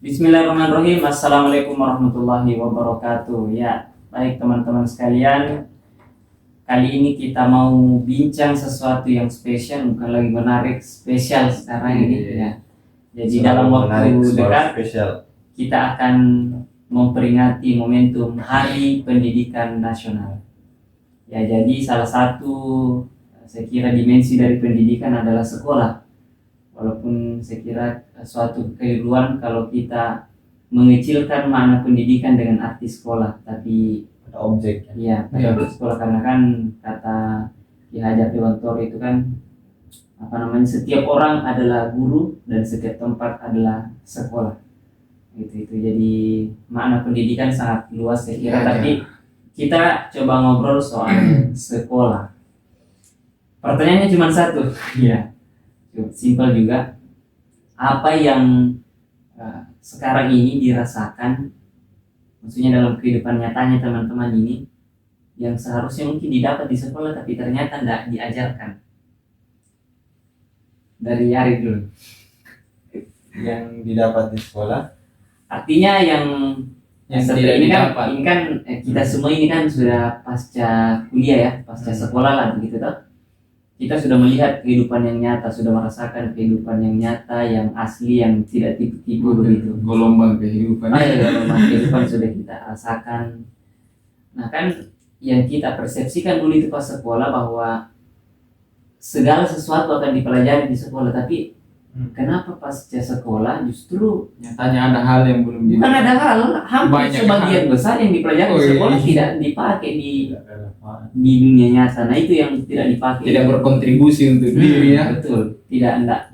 Bismillahirrahmanirrahim. Assalamualaikum warahmatullahi wabarakatuh. Ya, baik teman-teman sekalian. Kali ini kita mau bincang sesuatu yang spesial, bukan lagi menarik, spesial sekarang ini ya. Jadi dalam waktu dekat spesial kita akan memperingati momentum Hari Pendidikan Nasional. Ya, jadi salah satu saya kira dimensi dari pendidikan adalah sekolah. Walaupun saya kira suatu keliruan kalau kita mengecilkan makna pendidikan dengan arti sekolah, tapi pada objek ya pada sekolah, karena kan kata Ki Hajar Dewantoro itu kan setiap orang adalah guru dan setiap tempat adalah sekolah. Itu jadi makna pendidikan sangat luas saya kira. Tapi kita coba ngobrol soal sekolah. Pertanyaannya cuma satu, ya. Simpel juga. Apa yang sekarang ini dirasakan, maksudnya dalam kehidupan nyatanya teman-teman ini, yang seharusnya mungkin didapat di sekolah tapi ternyata tidak diajarkan? Dari Ari dulu. yang didapat di sekolah, Artinya yang tidak ini kan, didapat. ini kan kita semua ini kan sudah pasca kuliah ya, pasca sekolah lah begitu toh. Kita sudah melihat kehidupan yang nyata, sudah merasakan kehidupan yang nyata, yang asli, yang tidak tipu-tipu begitu. Gelombang kehidupan. Gelombang kehidupan sudah kita rasakan. Nah kan yang kita persepsikan dulu itu pas sekolah bahwa segala sesuatu akan dipelajari di sekolah, tapi kenapa pasca sekolah justru Nyatanya ada hal yang belum bukan ada hal, hampir Banyak sebagian besar yang dipelajari di sekolah tidak dipakai di dunia nyata. Nah itu yang tidak dipakai, tidak berkontribusi untuk diri ya. Betul, tidak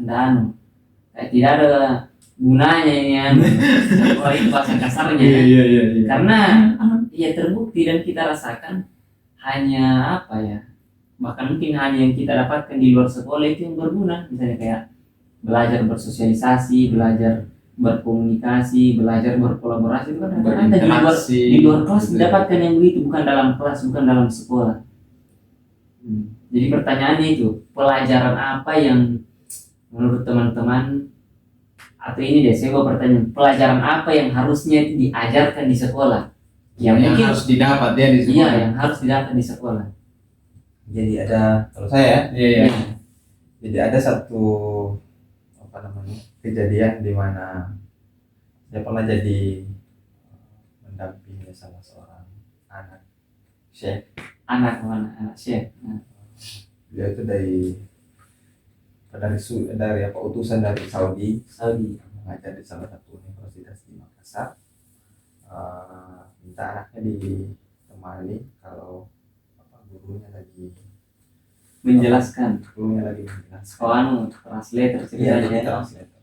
tidak ada gunanya ini kalau itu bahasa kasarnya. Iya. Karena ya terbukti dan kita rasakan hanya bahkan mungkin hanya yang kita dapatkan di luar sekolah itu yang berguna, misalnya kayak belajar bersosialisasi, belajar berkomunikasi, belajar berkolaborasi, itu kan rata-rata di luar kelas didapatkan yang begitu, bukan dalam kelas, bukan dalam sekolah. Jadi pertanyaannya itu, pelajaran apa yang menurut teman-teman, atau ini deh saya mau pertanyaan, pelajaran apa yang harusnya diajarkan di sekolah? Yang mungkin harus didapat ya di sekolah. Iya, yang harus didapat di sekolah. Jadi ada, kalau saya Iya. Jadi ada satu kejadian di mana saya pernah jadi mendampingi salah seorang anak chef. Anak chef. Dia itu dari utusan dari Saudi mengajar di salah satu universitas di Makassar. Minta anaknya ditemani kalau gurunya lagi menjelaskan. Translator ceritanya. Translator.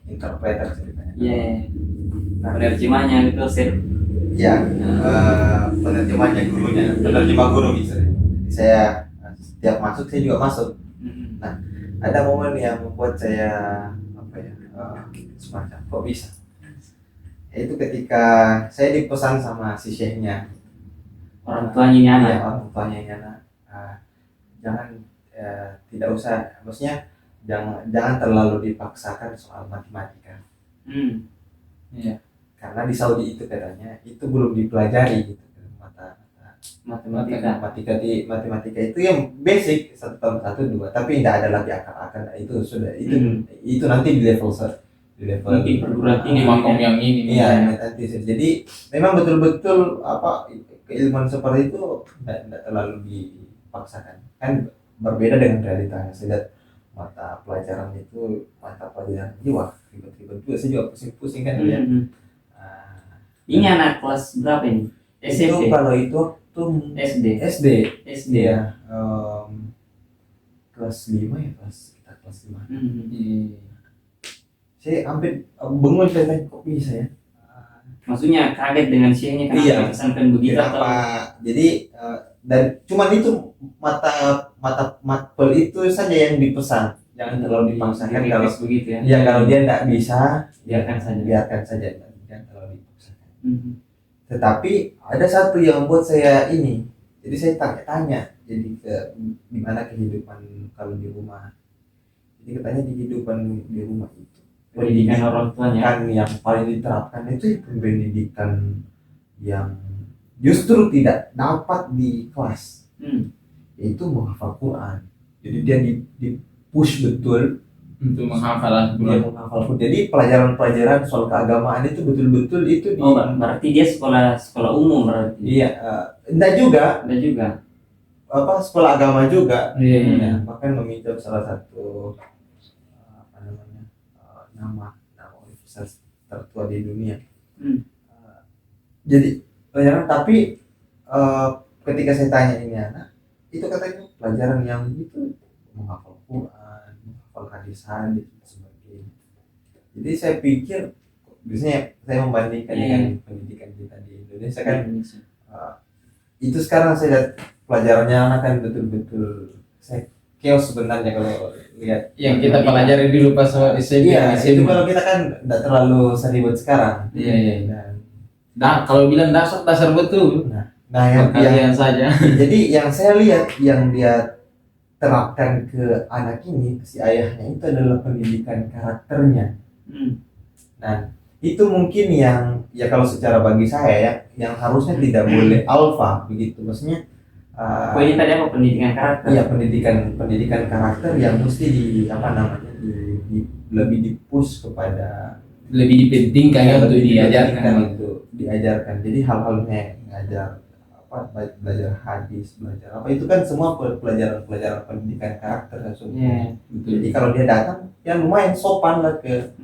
Interpreter ceritanya. Nah, penerjemahnya itu sih. Ya, penerjemahnya gurunya, penerjemah guru misalnya. Saya setiap masuk saya juga masuk. Nah, ada momen yang membuat saya semacam kok bisa. Itu ketika saya dipesan sama si syekhnya, orang tuanya anak. Orang tuanya anak. Jangan tidak usah, maksudnya jangan terlalu dipaksakan soal matematika. Iya. Karena di Saudi itu katanya itu belum dipelajari gitu, matematika itu yang basic 1 tambah 1 2, tapi tidak ada lagi akar-akar. Itu sudah itu nanti di level mungkin perguruan tinggi makom yang ini. Iya, nanti. Jadi memang betul-betul keilmuan seperti itu tidak terlalu dipaksakan. Kan berbeda dengan realitanya. Saya lihat mata pelajaran jiwa ribet-ribet juga, saya juga pusing-pusing kan lihat. Ini anak kelas berapa ini? SMP? Itu kalau itu tuh SD ya, kelas 5 ya, kelas 5. Saya hampir bengong katanya kok bisa ya. Maksudnya kaget dengan syekhnya kenapa pesankan begitu atau? Jadi dan cuman itu matpel itu saja yang dipesan, jangan terlalu dipaksakan. Kalau begitu ya. Ya kalau dia tidak bisa biarkan saja, jangan terlalu dipaksakan. Tetapi ada satu yang buat saya ini, jadi saya tanya, jadi gimana kehidupan kalau di rumah. Jadi katanya di kehidupan di rumah itu pendidikan orang tuanya. kan yang paling diterapkan itu pendidikan yang justru tidak dapat di kelas, yaitu menghafal Quran. Jadi dia di push betul untuk menghafal dia Al-Quran. menghafal Quran. Jadi pelajaran-pelajaran soal keagamaan itu betul-betul itu di Berarti dia sekolah umum berarti. iya enggak juga Ada juga. sekolah agama juga. Iya, iya. Ya, bahkan meminjam salah satu apa namanya nama universitas tertua di dunia. Jadi pelajaran tapi ketika saya tanya ini anak itu katanya pelajaran yang itu menghafal Quran, menghafal hadis-hadis dan sebagainya. Jadi saya pikir biasanya saya membandingkan dengan pendidikan kita di Indonesia kan itu sekarang saya lihat pelajarannya anak kan betul-betul saya chaos sebenarnya kalau lihat Yang kita pelajari dulu pas SMP. iya itu SMA. kalau kita kan tidak terlalu seribut sekarang. Iya, iya. Dan Kalau bilang dasar betul. nah yang Kalian saja. jadi yang saya lihat yang dia terapkan ke anak ini si ayahnya itu adalah pendidikan karakternya. Nah itu mungkin yang ya kalau secara bagi saya ya yang harusnya tidak boleh alfa begitu maksudnya. Pokoknya tadi apa pendidikan karakter? Iya pendidikan karakter yang mesti lebih dipush kepada Lebih dipentingkan ya untuk diajarkan. diajarkan. Jadi hal-halnya ngajar belajar hadis, belajar apa itu kan semua pelajaran pendidikan karakter kan semua. Jadi kalau dia datang ya lumayan sopan lah ke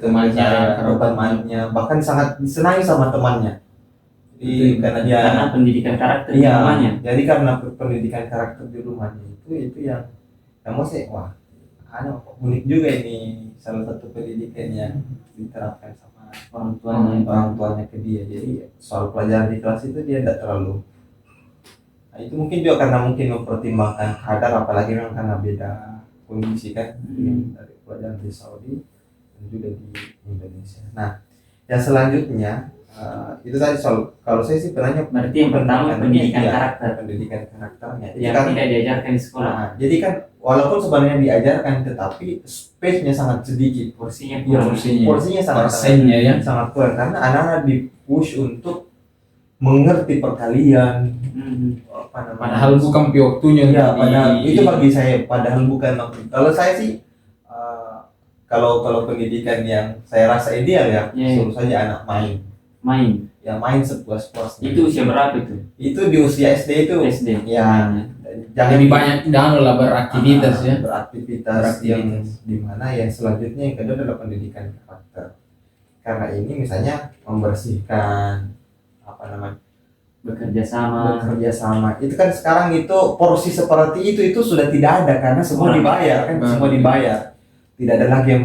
temannya, bahkan sangat disenangi sama temannya. Jadi karena pendidikan karakter di iya, rumahnya. jadi karena pendidikan karakter di rumahnya itu yang mau sih wah unik juga ini salah satu pendidikan yang diterapkan sama orang tuanya ke dia. Jadi soal pelajaran di kelas itu dia tidak terlalu itu mungkin juga karena mungkin mempertimbangkan kadar apalagi memang karena beda kondisi kan dari pelajaran di Saudi dan juga di Indonesia. Nah yang selanjutnya itu tadi soal kalau saya sih penanya berarti yang pertama pendidikan karakternya yang kan, tidak diajarkan di sekolah. Jadi kan walaupun sebenarnya diajarkan tetapi space-nya sangat sedikit, porsinya sangat kurang karena anak-anak di-push untuk mengerti perkalian. Padahal bukan waktunya. Ya, padahal itu bagi saya padahal bukan waktu. Kalau saya sih kalau pendidikan yang saya rasa ideal ya, suruh saja anak main sepuas-puasnya. Iya. Itu usia berapa itu? Itu di usia SD itu. SD. Ya. Jangan lebih banyak janganlah beraktivitas ya. Beraktivitas yang dimana yang selanjutnya yang kedua adalah pendidikan karakter. Karena ini misalnya membersihkan bekerja sama. Itu kan sekarang itu porsi seperti itu sudah tidak ada karena semua dibayar kan, semua dibayar. Tidak ada lagi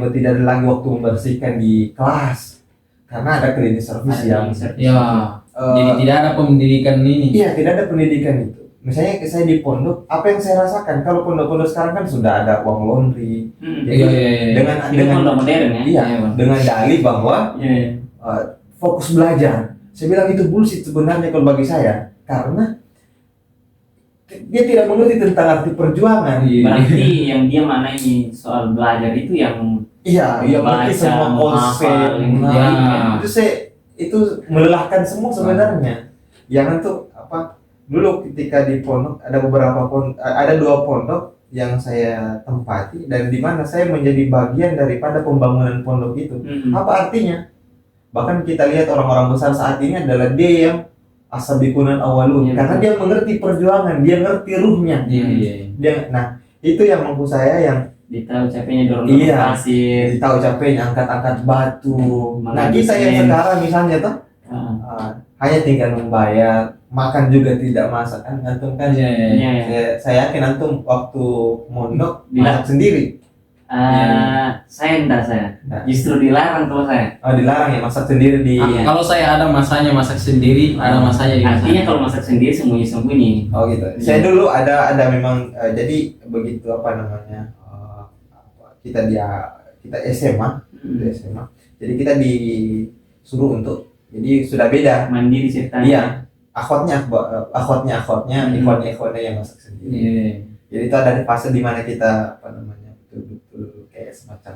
waktu membersihkan di kelas. Karena ada cleaning service yang jadi tidak ada pendidikan ini. Iya, tidak ada pendidikan itu. Misalnya saya di pondok, apa yang saya rasakan kalau pondok-pondok sekarang kan sudah ada uang laundry. Jadi dengan modern ya. Dengan dalih bahwa fokus belajar. Saya bilang itu bullshit sebenarnya kalau bagi saya karena dia tidak mengerti tentang arti perjuangan. Berarti yang dia mana ini soal belajar itu yang mengerti semua konsep. Itu melelahkan semua sebenarnya. Jangan tuh dulu ketika di pondok ada dua pondok yang saya tempati dan di mana saya menjadi bagian daripada pembangunan pondok itu. Apa artinya? Bahkan kita lihat orang-orang besar saat ini adalah dia yang as-sabiqunal awwalun karena dia mengerti perjuangan, dia ngerti ruhnya. Nah, itu yang menurut saya yang ditahu capeknya dorong pasir, ditahu capeknya angkat-angkat batu. Nah, kita yang sekarang misalnya tuh hanya tinggal membayar, makan juga tidak masak kan antum kan. Saya yakin antum waktu mondok masak sendiri. Saya justru dilarang kalau saya. Dilarang ya masak sendiri di. Kalau saya ada masanya masak sendiri, ada masanya di. Artinya kalau masak sendiri sembunyi-sembunyi. Oh gitu. Saya dulu ada memang jadi begitu kita SMA, Jadi kita disuruh untuk jadi sudah beda. Mandiri ceritanya. Iya. Akhwatnya, ikhwan yang masak sendiri. Jadi itu ada di fase di mana kita betul-betul kayak semacam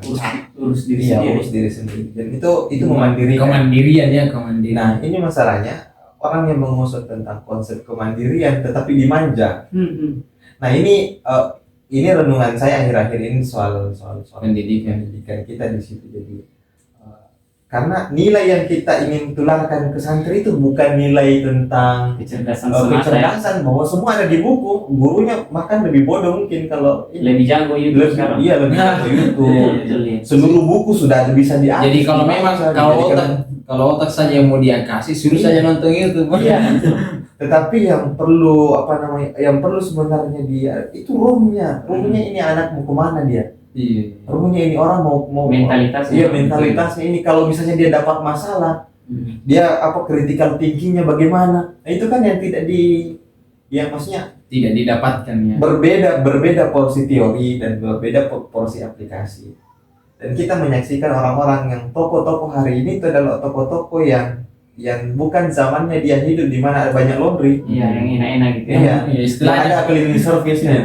urus diri iya, sendiri. urus diri sendiri. Dan itu memandirikan. Kemandirian ya, kemandirian. Nah, ini masalahnya orang yang mengusut tentang konsep kemandirian tetapi dimanja. Nah, ini renungan saya akhir-akhir ini soal Pendidikan. pendidikan kita di situ. Jadi karena nilai yang kita ingin tularkan ke santri itu bukan nilai tentang Kecerdasan semata ya. kecerdasan bahwa semua ada di buku. Gurunya makan lebih bodoh mungkin kalau Lebih jago YouTube sekarang. iya lebih jago YouTube. Betul, ya. Seluruh buku sudah bisa diakses. Jadi kalau memang dijadikan- kalau otak saja yang mau dia kasih, suruh saja nonton itu. Iya. tetapi yang perlu yang perlu sebenarnya dia itu ruhnya ini anak mau kemana dia, Iya. ruhnya ini orang mau Mentalitasnya. iya mentalitasnya ini. Kalau misalnya dia dapat masalah, dia critical thinkingnya bagaimana, nah, itu kan yang tidak yang maksudnya Tidak didapatkan ya. berbeda porsi teori dan berbeda porsi aplikasi. Dan kita menyaksikan orang-orang yang tokoh-tokoh hari ini itu adalah tokoh-tokoh yang bukan zamannya dia hidup di mana ada banyak laundry. Iya, yang enak-enak gitu ya. Iya. Iya, Nggak istilahnya ada cleaning service-nya.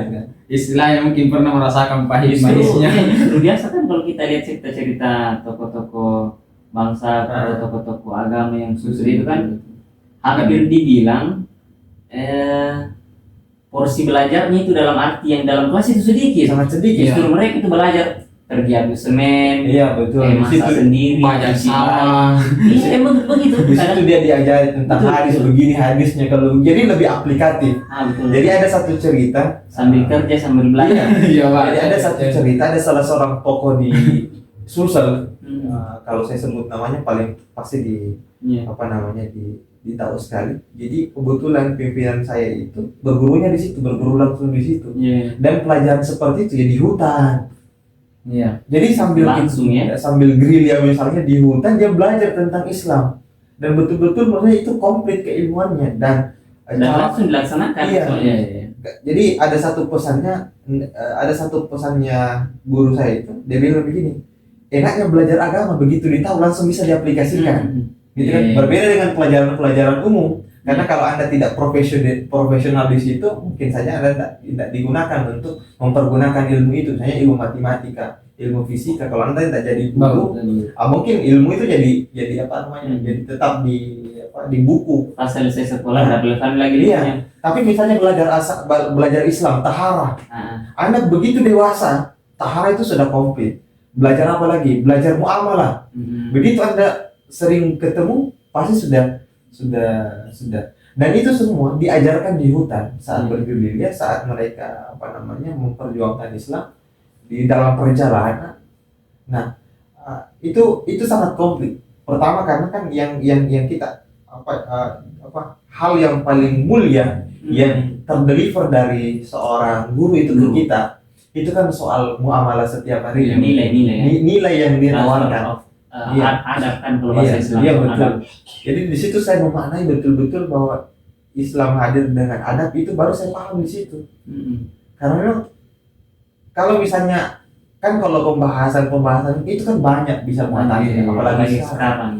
istilahnya mungkin pernah merasakan Justru pahit-pahitnya. justru biasa kan kalau kita lihat cerita-cerita tokoh-tokoh bangsa atau tokoh-tokoh agama yang sukses itu kan hampir dibilang porsi belajarnya itu dalam arti yang dalam kelas itu sedikit. Sangat sedikit. Justru mereka itu belajar tergiat semen, Iya betul. Di masak situ, sendiri, Banyak cuci sawah. baju. Iya emang begitu. di situ dia diajari tentang Betul. hadis begini hadisnya kalau jadi lebih aplikatif. Betul. Jadi ada satu cerita Sambil kerja sambil belajar. Iya, Pak. Jadi ada satu cerita, ada salah seorang tokoh di Sulsel. Hmm. Kalau saya sebut namanya paling pasti Iya. tahu sekali. Jadi kebetulan pimpinan saya itu bergurunya di situ, berguru langsung di situ. Iya. Dan pelajaran seperti itu ya di hutan. Iya. Jadi Langsung ya. sambil gerilya misalnya di hutan dia belajar tentang Islam. Dan betul-betul maksudnya itu komplit keilmuannya dan Langsung dilaksanakan. Iya. soalnya. jadi ada satu pesannya guru saya itu, dia bilang begini, enaknya belajar agama begitu ditahu langsung bisa diaplikasikan. Gitu kan? Iya. Berbeda dengan pelajaran umum. Karena kalau Anda tidak profesional di situ, mungkin saja Anda tidak digunakan untuk mempergunakan ilmu itu, misalnya ilmu matematika, ilmu fisika. Kalau Anda tidak jadi guru, mungkin ilmu itu jadi apa namanya? Jadi tetap di buku. Pas selesai sekolah nggak relevan lagi. Iya. ilmunya. Tapi misalnya belajar Islam, taharah. Anda begitu dewasa, taharah itu sudah komplit. Belajar apa lagi? Belajar muamalah. Begitu Anda sering ketemu, pasti sudah. Dan itu semua diajarkan di hutan saat bergerilya, saat mereka memperjuangkan Islam di dalam perjalanan. Nah, itu sangat komplit. Pertama karena kan yang kita hal yang paling mulia yang terdeliver dari seorang guru itu ke kita, itu kan soal muamalah setiap hari. Nilai yang ditawarkan. Adab kan kalau bahasa Islam. Iya betul. Jadi di situ saya memaknai betul-betul bahwa Islam hadir dengan adab, itu baru saya paham di situ. Karena memang kalau misalnya kan kalau pembahasan itu kan banyak bisa mengatasi, apalagi sekarang.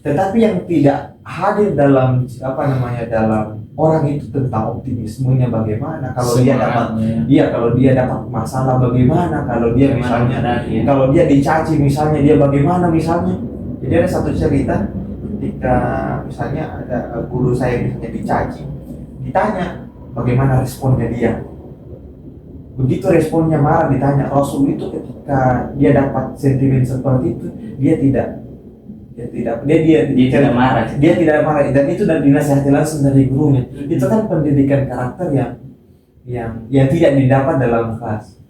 Tetapi yang tidak hadir dalam dalam orang itu tentang optimismenya bagaimana, kalau dia dapat masalah bagaimana, kalau dia kalau dia dicaci misalnya dia bagaimana misalnya. Jadi ada satu cerita ketika misalnya ada guru saya misalnya dicaci, ditanya bagaimana responnya dia. Begitu responnya marah, ditanya Rasul itu ketika dia dapat sentimen seperti itu dia tidak marah. Dia tidak marah dan itu dinasihati langsung dari gurunya. Itu kan pendidikan karakter yang tidak didapat dalam kelas.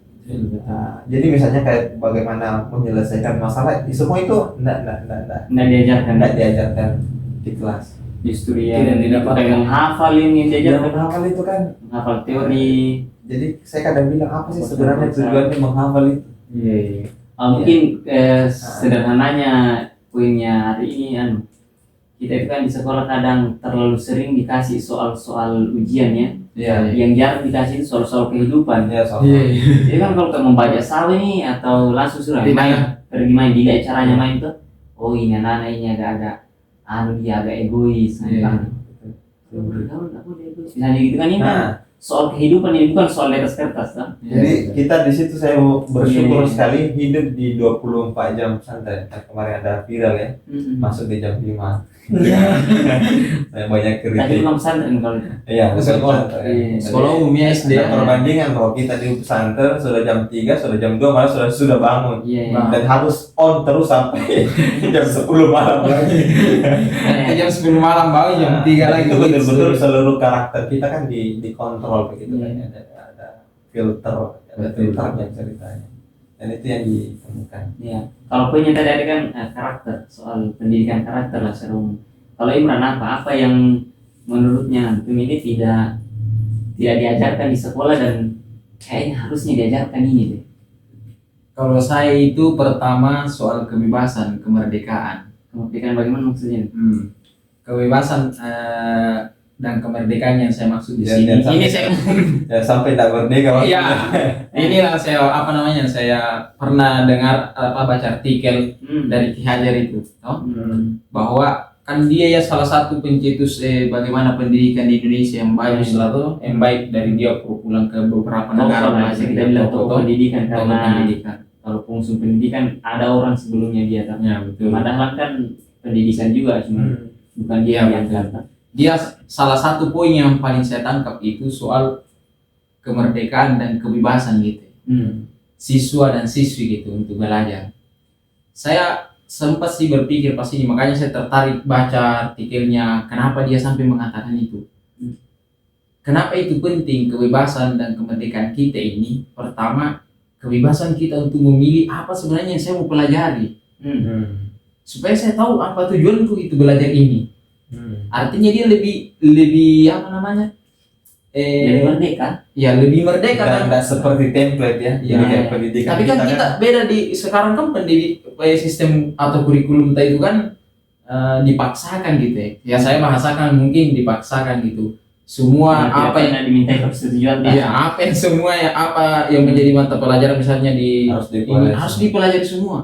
Jadi misalnya kayak bagaimana menyelesaikan masalah, semua itu tidak diajarkan di kelas. Justru yang didapat menghafal ini diajarkan. Menghafal itu kan menghafal teori. Jadi saya kadang bilang apa sih sebenarnya tujuannya menghafal itu? Iya. Mungkin sederhananya poinnya hari ini kita itu kan di sekolah kadang terlalu sering dikasih soal-soal ujian ya. Yang jarang dikasih itu soal-soal kehidupan. Jadi kan kalau kamu membaca sawi nih atau langsung sudah pergi main, dilihat caranya main tuh. Oh ini anak ini agak dia agak egois. Misalnya gitu kan ini kan soal kehidupan ini, bukan soal di atas kertas kan. Jadi kita di situ saya bersyukur Iya. sekali hidup di 24 jam pesantren. Kan kemarin ada viral ya, masuk di jam 5. Saya banyak Tapi kritik. bukan pesantren kalau itu. Iya, bukan Sekolah. pesantren. Iya. Sekolah umumnya SD. Ada perbandingan bahwa kita di pesantren sudah jam 3, sudah jam 2 malah sudah bangun. Iya. Bang. Dan harus on terus sampai jam 10 malam lagi. Nanti jam 10 malam baru jam 3 lagi. Itu betul-betul seluruh karakter kita kan dikontrol begitu kan. Ada filter, ada Betul. filternya ceritanya. Dan itu yang ditemukan. Iya. Kalau punya tadi ada kan karakter, soal pendidikan karakter lah serum. Kalau Imran apa yang menurutnya ini tidak diajarkan di sekolah dan kayaknya harusnya diajarkan ini deh. Kalau saya itu pertama soal kebebasan, kemerdekaan. Kemerdekaan bagaimana maksudnya? Kebebasan dan kemerdekaan yang saya maksud di Ya, sini. jangan Ini sampai- saya Ya sampai tidak merdeka waktu. Iya, inilah saya pernah dengar baca artikel dari Ki Hajar itu, toh, bahwa kan dia ya salah satu pencetus bagaimana pendidikan di Indonesia yang bagus lah tuh, yang baik dari dia pulang ke beberapa negara Negara kita bilang tokoh pendidikan tokoh karena pendidikan. kalau fungsi pendidikan ada orang sebelumnya dia tapi Ya betul. padahal kan pendidikan juga cuma bukan dia Iya, yang betul. kata. Dia salah satu poin yang paling saya tangkap itu soal kemerdekaan dan kebebasan gitu. Siswa dan siswi gitu untuk belajar. Saya sempat sih berpikir pas ini, makanya saya tertarik baca artikelnya kenapa dia sampai mengatakan itu. Kenapa itu penting kebebasan dan kemerdekaan kita ini? Pertama, kebebasan kita untuk memilih apa sebenarnya yang saya mau pelajari. Supaya saya tahu apa tujuanku itu belajar ini. Artinya dia lebih apa namanya? Jadi merdeka. Ya lebih merdeka Dan kan. tidak seperti template ya. Iya. Jadi kayak pendidikan. Tapi kan kita beda di sekarang kan sistem atau kurikulum kita itu kan dipaksakan gitu ya. Ya saya bahasakan mungkin dipaksakan gitu. Semua apa yang diminta persetujuan iya, apa yang semua ya apa yang menjadi mata pelajaran misalnya Harus dipelajari harus semua. dipelajari semua.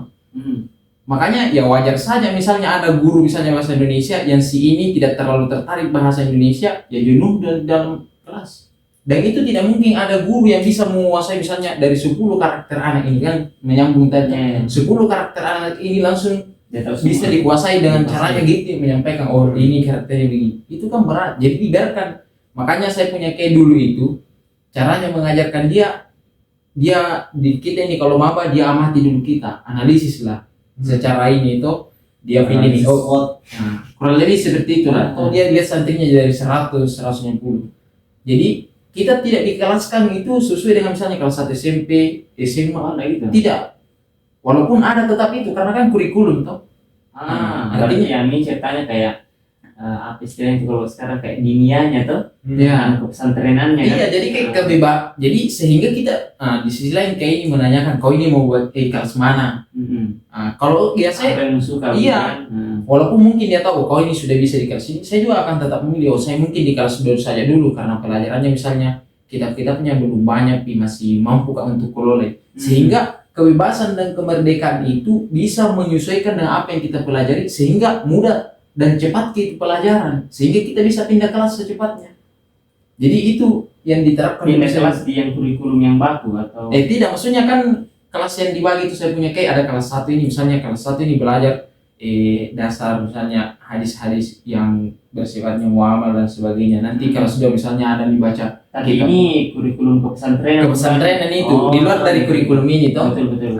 Makanya ya wajar saja misalnya ada guru misalnya bahasa Indonesia yang si ini tidak terlalu tertarik bahasa Indonesia, ya jenuh dalam kelas. Dan itu tidak mungkin ada guru yang bisa menguasai misalnya dari 10 karakter anak ini kan menyambung tadi. 10 karakter anak ini langsung dia tahu bisa semua. dikuasai dengan Dikuasai. caranya gitu menyampaikan oh ini karakternya begini. Itu kan berat. Jadi dibiarkan. Makanya saya punya kayak dulu itu caranya mengajarkan dia di kita ini kalau maba dia amati dulu kita, analisis lah. Secara ini itu dia pilih nih nah, kurang lebih seperti itu lah. Oh dia lihat santrinya dari 100 190. Jadi kita tidak dikelaskan itu sesuai dengan misalnya kelas 1 SMP, SMA Oh, enggak gitu. tidak. Walaupun ada tetap itu karena kan kurikulum toh. Berarti yang ini ceritanya kayak apa istilahnya itu kalau sekarang kayak dinianya tuh, Ya. pesantrenannya kan. Iya, jadi kayak jadi sehingga kita di sisi lain kayak ini menanyakan kau ini mau buat kelas mana. Kalau biasa Apa yang suka? Iya. Kan? walaupun mungkin dia tahu kau ini sudah bisa di kelas ini, saya juga akan tetap memilih saya mungkin di kelas dulu saja dulu karena pelajarannya misalnya kitab-kitabnya belum banyak, masih mampu kah untuk kololek. Sehingga kebebasan dan kemerdekaan itu bisa menyesuaikan dengan apa yang kita pelajari sehingga mudah dan cepat kita pelajaran sehingga kita bisa pindah kelas secepatnya. Jadi itu yang diterapkan Pindah di kelas di yang kurikulum yang baku atau tidak, maksudnya kan kelas yang dibagi itu saya punya kayak ada kelas 1 ini misalnya kelas 1 ini belajar dasar misalnya hadis-hadis yang bersifatnya muamal dan sebagainya. Nanti kelas 2 misalnya ada dibaca tapi ini kurikulum kepesantrenan itu di luar dari kurikulum ini toh. Betul.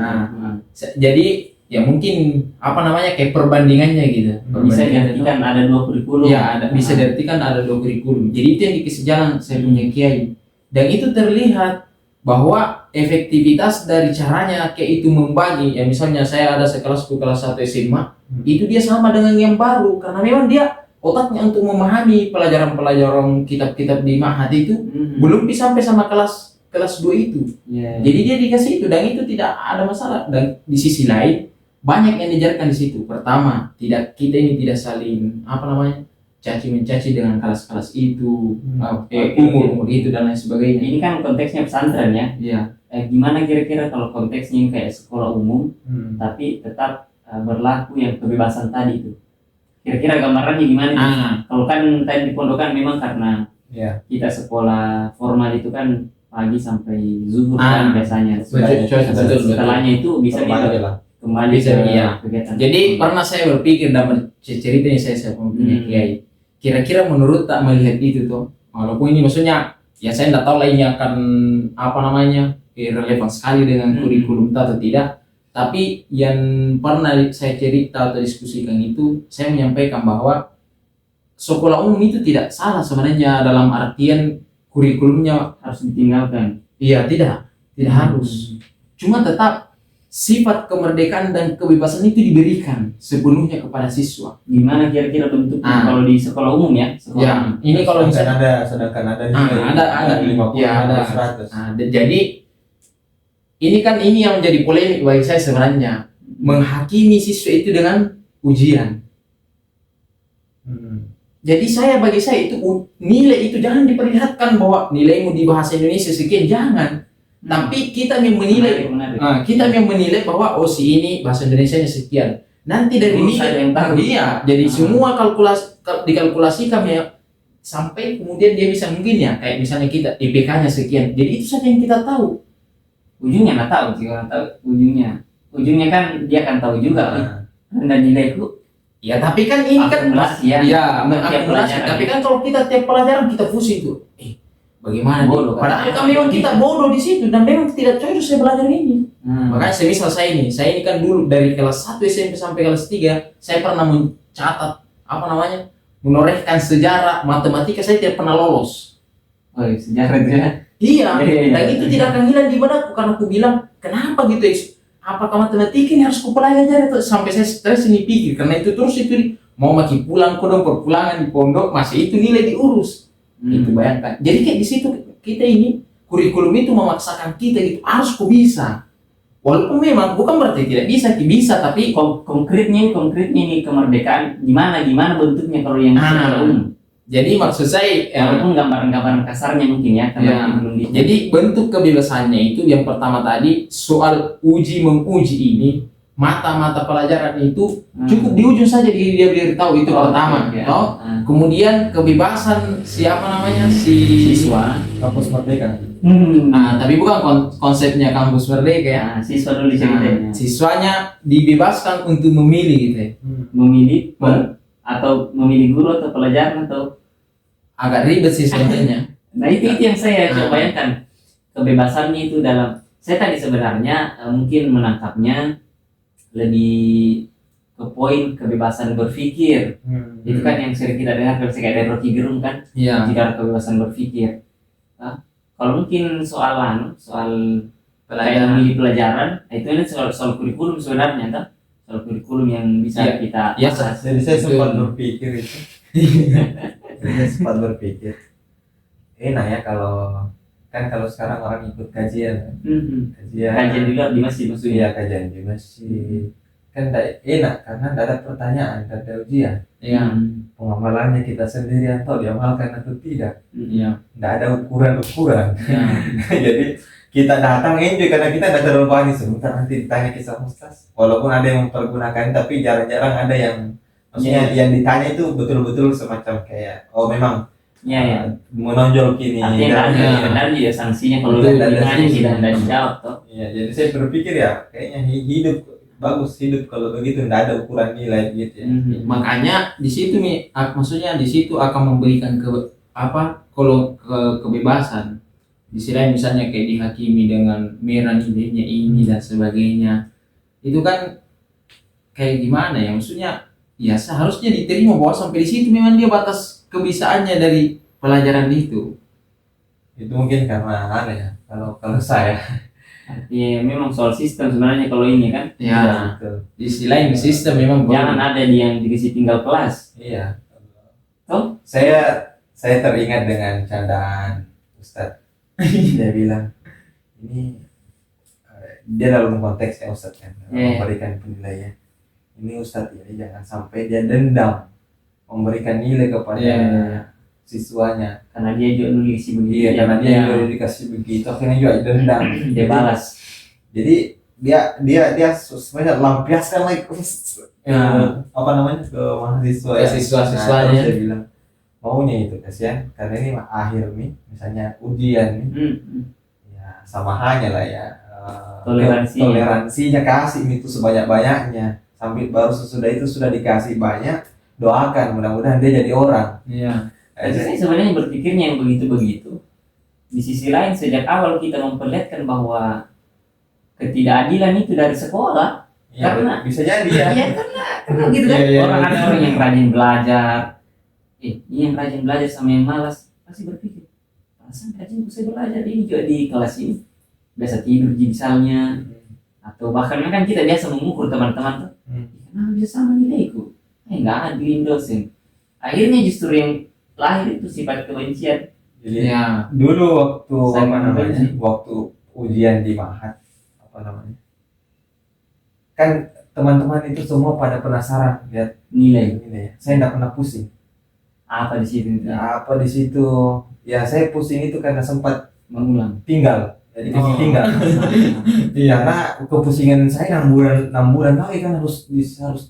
Jadi ya mungkin apa namanya kayak perbandingannya gitu. Bisa Perbandingan itu. diartikan ada 2 kurikulum. Ya, bisa diartikan ada 2 kurikulum. Jadi itu yang dikasih jalan saya punya kiai. Dan itu terlihat bahwa efektivitas dari caranya kayak itu membagi. Ya misalnya saya ada sekelasku kelas 1 SMA, itu dia sama dengan yang baru karena memang dia otaknya untuk memahami pelajaran-pelajaran kitab-kitab di Mahat itu belum bisa sampai sama kelas 2 itu. Jadi dia dikasih itu dan itu tidak ada masalah. Dan di sisi lain banyak yang diajarkan di situ. Pertama, kita ini tidak saling caci mencaci dengan kelas-kelas itu, umur itu dan lain sebagainya. Ini kan konteksnya pesantren ya. Iya. Gimana kira-kira kalau konteksnya kayak sekolah umum tapi tetap berlaku yang kebebasan tadi itu? Kira-kira gambarannya gimana? Kalau kan tadi di pondokan memang karena Iya. Kita sekolah formal itu kan pagi sampai zuhur Ah, kan biasanya. betul. Setelahnya itu bisa Normal dia aja lah. kembali Bisa, ke iya. kegiatan. Jadi pernah saya berpikir dalam cerita yang saya punya kiai. Kira-kira menurut tak melihat itu tuh, walaupun ini maksudnya ya saya tidak tahu lah ini akan apa namanya relevan sekali dengan kurikulum atau tidak. Tapi yang pernah saya cerita atau diskusikan itu, saya menyampaikan bahwa sekolah umum itu tidak salah sebenarnya dalam artian kurikulumnya. Harus ditinggalkan. Iya, tidak harus. Cuma tetap sifat kemerdekaan dan kebebasan itu diberikan sepenuhnya kepada siswa. Gimana kira-kira bentuknya kalau di sekolah umum ya? Sekolah Ya, umum. ini kalau misalnya sedangkan ada ada 50 ya, ada 100. Nah, jadi ini yang menjadi polemik bagi saya sebenarnya, menghakimi siswa itu dengan ujian. Jadi bagi saya itu nilai itu jangan diperlihatkan bahwa nilaimu di bahasa Indonesia sekian, jangan. Tapi kita yang menilai, kita yang menilai bahwa oh si ini bahasa Indonesianya sekian. Nanti dari nilai yang tahu. Iya, jadi semua dikalkulasikan ya sampai kemudian dia bisa mungkin ya kayak misalnya kita IPK-nya sekian. Jadi itu saja yang kita tahu. Ujungnya nggak tahu sih, kalau tahu ujungnya kan dia akan tahu juga dan nilaiku. Ya tapi kan ini kan akumulasi ya. Iya, Tiap akumulasi. pelajaran. Tapi kan kalau kita tiap pelajaran kita pusing tuh. Bagaimana Bodoh, kan? padahal kan memang kita bodoh di situ dan memang tidak cocok saya belajar ini. Makanya semisal saya ini kan dulu dari kelas 1 SMP sampai kelas 3 saya pernah mencatat menorehkan sejarah, matematika saya tidak pernah lolos. Oh, sejarah itu ya. Iya, dan itu tidak akan hilang di benakku karena aku bilang, kenapa gitu ya? Apakah matematika ini harus kupelajari tuh sampai saya stres ini pikir karena itu terus itu mau makin pulang kodong perpulangan di pondok masih itu nilai diurus. Itu bayangkan. Jadi kayak di situ kita ini kurikulum itu memaksakan kita gitu harus kok bisa. Walaupun memang bukan berarti tidak bisa tapi konkretnya ini kemerdekaan gimana bentuknya kalau yang sekolah umum. Jadi maksud saya walaupun gambaran kasarnya mungkin ya, belum jadi bentuk kebebasannya itu yang pertama tadi soal menguji ini mata-mata pelajaran itu cukup di ujung saja dia tahu itu pertama ya. Kemudian kebebasan siswa kampus merdeka. Tapi bukan konsepnya kampus merdeka ya. Siswa dulu ceritanya. Siswanya dibebaskan untuk memilih gitu ya. Memilih atau memilih guru atau pelajaran atau agak ribet sih sebenarnya. Nah itu yang saya coba bayangkan, kebebasannya itu dalam saya tadi sebenarnya mungkin menangkapnya lebih ke poin kebebasan berpikir. Itu kan yang sering kita dengar kayak dari Rocky Gerung kan, jika kebebasan berpikir. Kalau mungkin soal pelajaran memilih pelajaran, itu ini soal kurikulum sebenarnya kan, soal kurikulum yang bisa kita bahas. Jadi saya sempat berpikir itu. Saya sempat berpikir enak ya kalau sekarang orang ikut kajian juga di masjid maksudnya. Kajian di masjid kan enak karena tidak ada pertanyaan, tidak ada ujian. Pengamalannya kita sendiri atau diamalkan atau tidak. Tidak ada ukuran. Jadi kita datang enjoy karena kita tidak terlalu panik sebentar nanti ditanya kisah Ustaz. Walaupun ada yang mempergunakan tapi jarang-jarang ada yang maksudnya yang ditanya itu betul-betul semacam kayak memang menonjol kini. Artinya benar juga sanksinya kalau ditanya tidak dijawab toh. Jadi saya berpikir ya kayaknya hidup bagus kalau begitu tidak ada ukuran nilai gitu ya. Makanya di situ maksudnya di situ akan memberikan kebebasan. Di sini misalnya kayak dihakimi dengan merah nilainya ini dan sebagainya. Itu kan kayak gimana ya maksudnya? Ya seharusnya diterima bahwa sampai di situ memang dia batas kebisaannya dari pelajaran itu. Itu mungkin karena kalau saya. Ya memang soal sistem sebenarnya kalau ini kan. Ya. Di sisi lain sistem memang jangan ada yang dikasih tinggal kelas. Iya. Toh? Saya teringat dengan candaan Ustadz. Dia bilang ini dia dalam konteksnya Ustadz kan memberikan penilaian. Ini Ustadz ini jangan sampai dia dendam memberikan nilai kepada siswanya karena dia juga dulu dikasih begitu. Karena dia juga dikasih begitu, akhirnya juga dendam. Dia balas. Jadi dia sebenarnya lampiaskan lagi ke mahasiswa. Siswa-siswanya. Dia bilang maunya itu kasihan karena ini akhir nih misalnya ujian nih ya sama halnya lah ya toleransinya kasih itu sebanyak-banyaknya sampai baru sesudah itu sudah dikasih banyak doakan mudah-mudahan dia jadi orang. Iya. Saya sebenarnya berpikirnya yang begitu-begitu. Di sisi lain sejak awal kita memperlihatkan bahwa ketidakadilan itu dari sekolah. Ya, Karena bisa jadi ya. Iya karena gitu kan. Orang ada orang yang rajin belajar. Ini yang rajin belajar sama yang malas pasti berpikir, perasaan rajin bisa belajar ini juga di kelas ini biasa tidur misalnya, atau bahkan kan kita biasa mengukur teman-teman tuh, kenapa bisa sama nilaiku? Nggak adilin dosen. Akhirnya justru yang lahir itu sifat kebencian. Jadi Ya. dulu waktu Saling apa namanya membenci. waktu ujian di Mahat apa namanya kan teman-teman itu semua pada penasaran lihat Nilai nilai. Saya tidak pernah pusing. apa di situ Ya, apa di situ? Ya saya pusing itu karena sempat mengulang. tinggal. Jadi Oh. tinggal. Iya. Karena kepusingan saya 6 bulan lagi kan harus di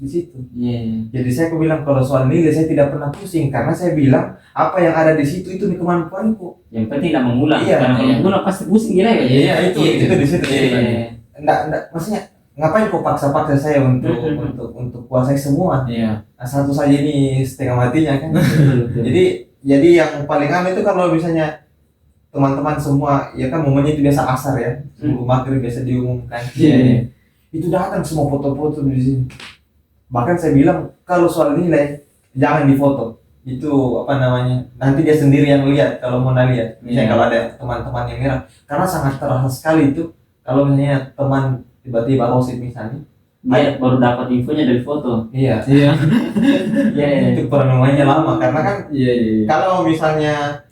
situ. Iya. Jadi saya bilang kalau soal nilai saya tidak pernah pusing karena saya bilang apa yang ada di situ itu kemampuanku. Yang penting tidak mengulang. Iya, Karena kalau iya. mengulang pasti pusing gila ya. Iya, itu di situ. Iya. Enggak, maksudnya ngapain kau paksa-paksa saya untuk kuasai semua? Iya. Nah, satu saja ini setengah matinya kan. Betul. Jadi yang paling aneh itu kalau misalnya teman-teman semua ya kan momennya itu biasa asar ya sebelum maghrib biasa diumumkan. Iya. Itu datang semua foto-foto di sini. Bahkan saya bilang kalau soal nilai jangan difoto. Itu apa namanya nanti dia sendiri yang lihat kalau mau lihat. Misalnya kalau ada teman-teman yang merah karena sangat terasa sekali itu kalau misalnya teman tiba-tiba OSIS misalnya. Dia baru dapat infonya dari foto. Iya. Iya. Iya. Itu perenungannya lama karena kan Iya. kalau misalnya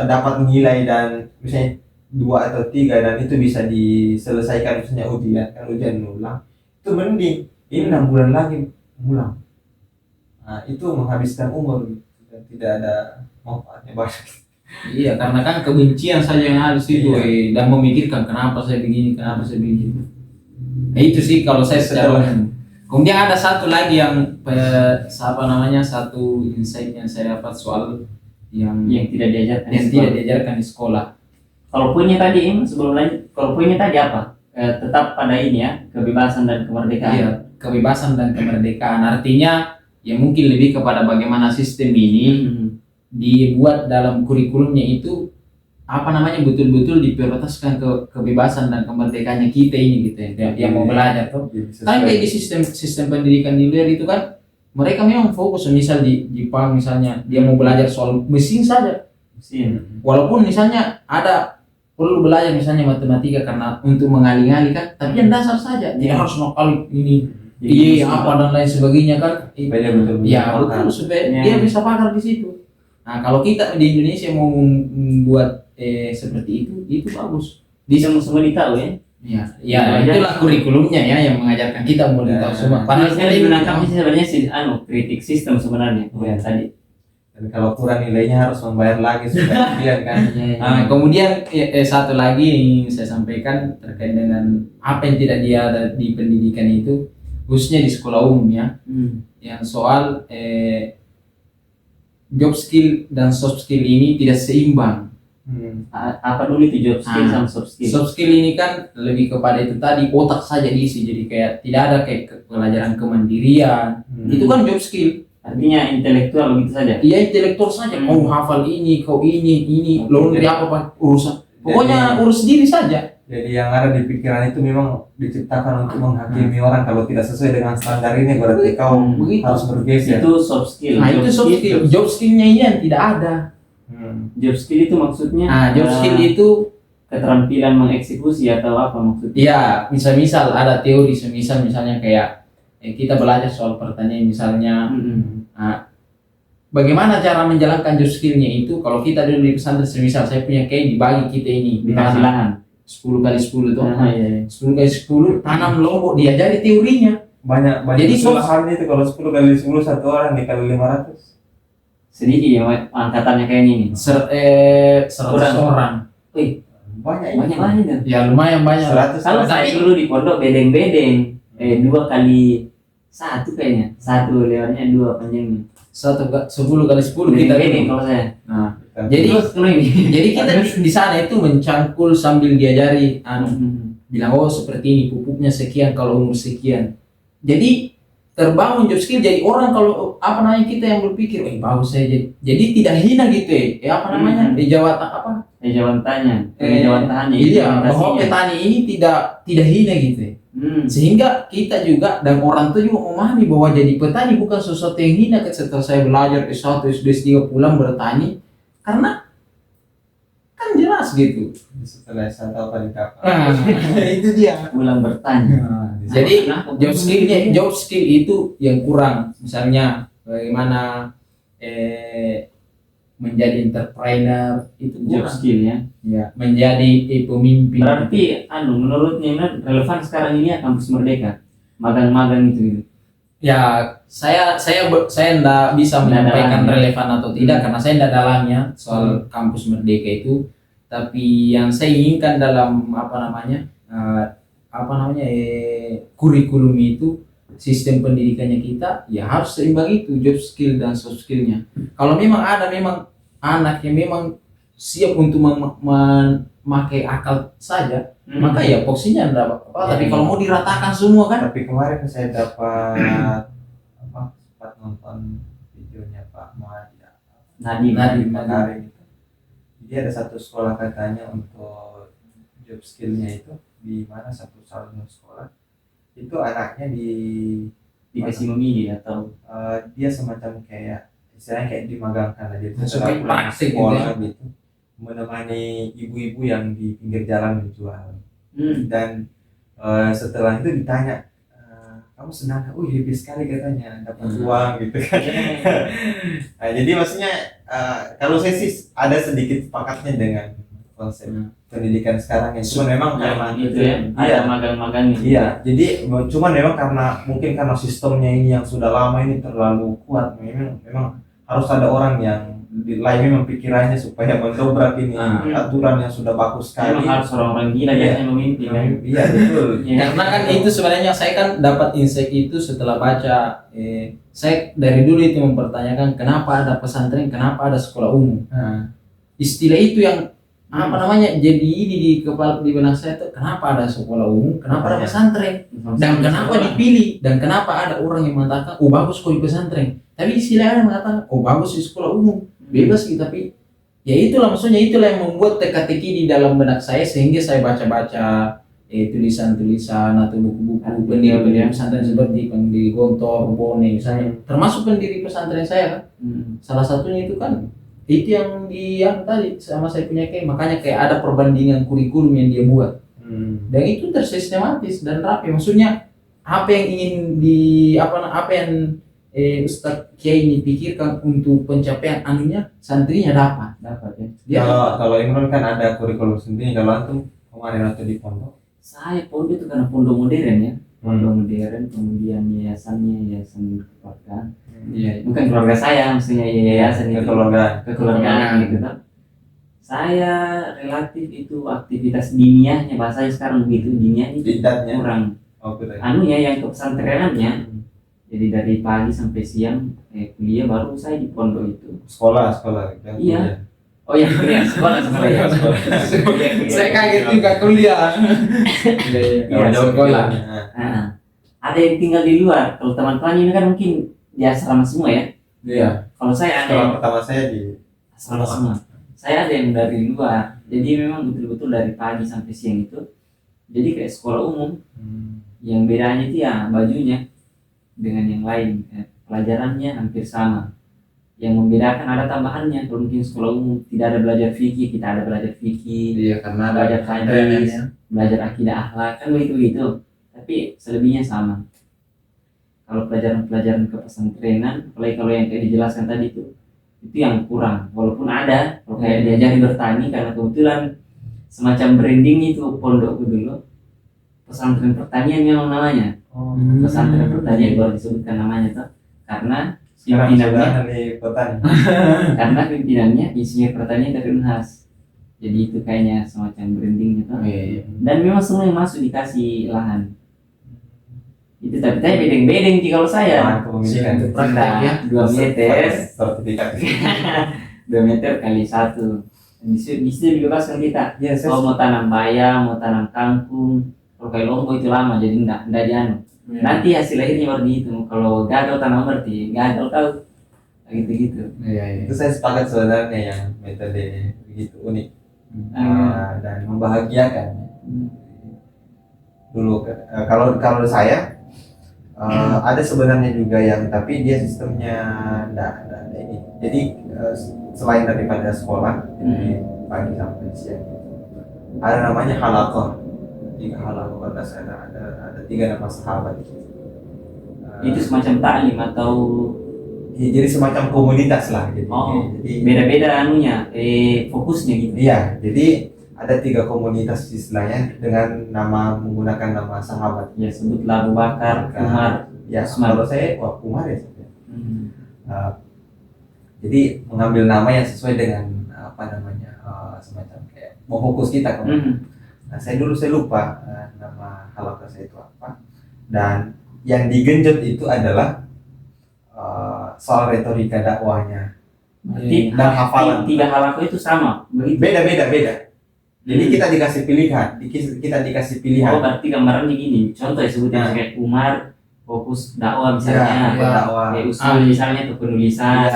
dapat nilai dan misalnya 2 atau 3 dan itu bisa diselesaikan misalnya ujian ulang itu mending ini 6 bulan lagi ulang. Nah, itu menghabiskan umur gitu, dan tidak ada manfaatnya banyak. Iya, karena kan kebencian saja yang ada di situ dan memikirkan kenapa saya begini, kenapa saya begitu. Nah, itu sih kalau saya secara umum. Kemudian ada satu lagi yang satu insight yang saya dapat soal yang tidak diajarkan di tidak sekolah. diajarkan di sekolah. Kalau poinnya tadi sebelum lanjut, kalau poinnya tadi apa? Tetap pada ini ya, kebebasan dan kemerdekaan. Iya, kebebasan dan kemerdekaan. Artinya ya mungkin lebih kepada bagaimana sistem ini dibuat dalam kurikulumnya itu betul-betul diprioritaskan kebebasan dan kemerdekaannya kita ini gitu ya, yang mau belajar tuh. Kan kayak di sistem pendidikan di luar itu kan mereka memang fokus misal di Jepang misalnya dia mau belajar soal mesin saja. Walaupun misalnya ada perlu belajar misalnya matematika karena untuk mengalih-alih kan, tapi yang dasar saja. Tidak harus ngakali ini apa dan lain sebagainya kan. Ya betul supaya dia bisa pakar di situ. Nah, kalau kita di Indonesia mau membuat seperti itu bagus. Bisa semua ditahu ya. Ya itulah kurikulumnya ya yang mengajarkan kita mau tahu semua. Padahal saya menangkap sebenarnya kritik sistem sebenarnya tadi. Dan kalau kurang nilainya harus membayar lagi supaya dia kan. Nah, kemudian satu lagi yang saya sampaikan terkait dengan apa yang tidak ada di pendidikan itu khususnya di sekolah umum ya. Yang soal job skill dan soft skill ini tidak seimbang. Apa dulu itu job skill sama soft skill? Soft skill ini kan lebih kepada itu tadi otak saja diisi, jadi kayak tidak ada kayak pelajaran kemandirian. Itu kan job skill. Artinya intelektual begitu saja. Iya intelektual saja. Kau hafal ini, kau ini, laundry apa urusan. Pokoknya urus diri saja. Jadi yang ada di pikiran itu memang diciptakan untuk menghakimi orang. Kalau tidak sesuai dengan standar ini berarti kau harus bergeser. Itu soft skill. Nah itu soft skill. Job skillnya ini yang tidak ada. Job skill itu maksudnya? Job skill itu keterampilan mengeksekusi atau apa maksudnya? Iya, misal ada teori misalnya kayak kita belajar soal pertanyaan misalnya bagaimana cara menjalankan job skillnya itu kalau kita dulu di pesantren semisal saya punya kayak dibagi kita ini dikasih lahan 10 kali 10 tuh 10 kali 10 tanam lombok diajari teorinya banyak jadi lahannya itu kalau 10 kali 10 satu orang dikali 500 sedikit ya angkatannya kayak ini 100 orang. banyak ya lumayan banyak 100 kalau saya dulu di pondok bedeng 2 kali 1 kayaknya 1 lebarnya 2 panjangnya 10 kali 10 kita ini dulu. kalau saya. Nah, jadi Terus kalau ini. jadi kita di sana itu mencangkul sambil diajari bilang oh seperti ini pupuknya sekian kalau umur sekian. Jadi terbangun job skill, jadi orang kalau apa namanya kita yang berpikir bagus saya jadi tidak hina gitu apa namanya jawabannya iya bahwa petani ini tidak hina gitu sehingga kita juga dan orang tua juga memahami bahwa jadi petani bukan sesuatu yang hina. Setelah saya belajar S1 SD S3 pulang bertani karena kan jelas gitu. Setelah saya tahu pada kapan. Itu dia. pulang bertanya. Jadi job skill itu yang kurang. Misalnya bagaimana menjadi entrepreneur itu Job kurang. skill ya. Ya, menjadi pemimpin. Berarti menurutnya relevan sekarang ini ya kampus Merdeka. Magang-magang itu. Ya, saya enggak bisa menyampaikan relevan atau tidak karena saya enggak dalamnya soal kampus Merdeka itu. Tapi yang saya inginkan dalam kurikulum itu sistem pendidikannya kita ya harus seimbang itu job skill dan soft skillnya. Kalau memang ada anak yang memang siap untuk memakai akal saja, maka ya posisinya enggak apa-apa. Tapi kalau mau diratakan semua kan. Tapi kemarin saya dapat sempat nonton videonya Pak Nadiem Makarim itu. Jadi ada satu sekolah katanya untuk job skillnya itu di mana satu saluran sekolah itu anaknya dikasih memilih atau dia semacam kayak istilahnya kayak dimagangkan aja Seperti pulang praktik sekolah gitu menemani ibu-ibu yang di pinggir jalan menjual dan setelah itu ditanya kamu senang? Happy sekali katanya dapat uang gitu kan. Nah, jadi maksudnya kalau saya sih ada sedikit sepakatnya dengan konsep pendidikan sekarang yang cuma memang karena itu ya ada magang-magang gitu. Iya, jadi cuman memang mungkin karena sistemnya ini yang sudah lama ini terlalu kuat, memang harus ada orang yang lain memang pikirannya supaya mendobrak ini aturan yang sudah bagus sekali. Memang harus orang-orang gila yang memimpin kan. Iya betul. Karena kan itu sebenarnya saya kan dapat insight itu setelah baca. Saya dari dulu itu mempertanyakan kenapa ada pesantren, kenapa ada sekolah umum. Istilah itu yang jadi ini di kepala di benak saya itu kenapa ada sekolah umum, kenapa ada pesantren, dan kenapa dipilih, dan kenapa ada orang yang mengatakan bagus kok di pesantren, tapi istilahnya mengatakan bagus di sekolah umum, bebas gitu. Tapi ya itulah maksudnya, itulah yang membuat teka-teki di dalam benak saya sehingga saya baca-baca tulisan-tulisan atau buku-buku pendiri pesantren seperti pendiri Gontor, Bone misalnya, termasuk pendiri pesantren saya kan. Salah satunya itu kan itu yang tadi sama saya punya makanya kayak ada perbandingan kurikulum yang dia buat dan itu tersistematis dan rapi. Maksudnya apa yang ingin apa yang Ustadz Kiai ini pikirkan untuk pencapaian santrinya dapat ya. Kalau Imron kan ada kurikulum sendiri. Kalau antum kemarin atau di pondok? Saya pondok itu karena pondok modern ya. Pondok modern, kemudian yayasan keluarga. Iya, bukan keluarga saya, maksudnya yayasan itu kekeluargaan gitu kan. Saya relatif itu aktivitas diniahnya, bahasanya sekarang begitu, diniahnya itu kurang. Yang ke pesantrenannya. Jadi dari pagi sampai siang kuliah, baru saya di pondok itu. Sekolah. Iya. Oh ya, kuliah, sekolah ya. Saya kaget juga kuliah. Iya, sekolah. Ada yang tinggal di luar. Kalau teman-teman ini kan mungkin di asrama semua ya. Iya. Kalau saya ada yang pertama saya di asrama semua. Saya ada yang dari luar. Jadi memang betul-betul dari pagi sampai siang itu. Jadi kayak sekolah umum. Yang bedanya itu ya bajunya dengan yang lain. Pelajarannya hampir sama. Yang membedakan ada tambahannya. Kalau mungkin sekolah umum tidak ada belajar fikih, kita ada belajar fikih. Iya, karena belajar hadis, belajar akidah akhlak, kan begitu. Tapi selebihnya sama. Kalau pelajaran-pelajaran kepesantrenan, apalagi kalau yang kayak dijelaskan tadi itu yang kurang. Walaupun ada, kalau kayak diajari bertani, karena kebetulan semacam branding itu pondok dulu, pesantren pertanian memang namanya. Pesantren pertanian baru disebutkan namanya tuh, karena pimpinannya insinyur pertanian dari Unhas. Jadi itu kayaknya semacam branding gitu. Dan memang semua yang masuk dikasih lahan. Itu tapi tanya bedeng-bedeng sih kalau saya. Kepemilikan Itu praktek ya. 2 meter, sertifikat. 2 meter kali 1. Di situ dibebaskan kita. Ya, saya Kalau mau tanam bayam, mau tanam kangkung, kalau kayak lombok itu lama jadi enggak dianu. Nanti hasil akhirnya baru dihitung. Kalau gagal tanam berarti gagal tahu. Gitu-gitu. Iya. itu saya sepakat sebenarnya yang metode begitu unik dan membahagiakan. Dulu kalau saya ada sebenarnya juga yang tapi dia sistemnya enggak ini. Jadi selain daripada sekolah dari pagi sampai siang ada namanya halakoh. 3 halakoh ada 3 nama sahabat. Itu semacam taklim atau Ya, jadi semacam komunitas lah gitu. Jadi beda-beda anunya, fokusnya gitu. iya, jadi ada 3 komunitas istilahnya dengan menggunakan nama sahabat. Ya sebutlah Abu Bakar, Umar. Ya, Usman. kalau saya Umar ya. Jadi mengambil nama yang sesuai dengan semacam kayak mau fokus kita kemana. Nah, saya lupa nama halakoh saya itu apa. Dan yang digenjot itu adalah soal retorika dakwahnya Berarti dan hafalan. 3 halakoh itu sama, begitu. Beda. Jadi kita dikasih pilihan, dikasih pilihan. Oh, berarti gambarannya gini. Contoh ya sebutnya kayak Umar fokus dakwah misalnya, dakwah. kayak Usman misalnya kepenulisan,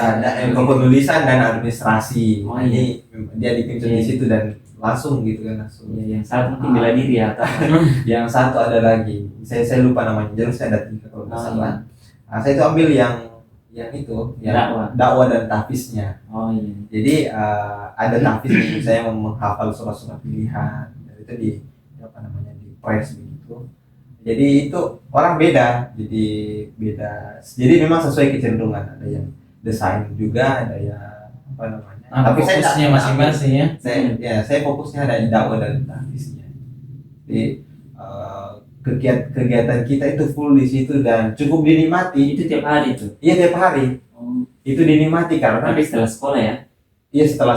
kepenulisan dan administrasi. Oh, Ini dia dipimpin di situ dan langsung gitu kan langsung. Ya, yang satu mungkin bela diri ya, atau Yang satu ada lagi, saya lupa namanya. Jadi saya ada 3 kalau nggak salah. Nah, saya itu ambil yang dakwah dan tahfiznya. Oh iya. Jadi ada tahfiz saya menghafal surat-surat pilihan dan itu di press begitu. Jadi itu orang beda, jadi memang sesuai kecenderungan. Ada yang desain juga, ada yang tapi saya fokusnya masing-masing ya. Saya fokusnya ada di dakwah dan tahfiznya. Jadi kegiatan kita itu full di situ dan cukup dinikmati. Itu tiap hari tuh. Iya, tiap hari. Itu dinikmati karena Tapi setelah sekolah ya. Iya, setelah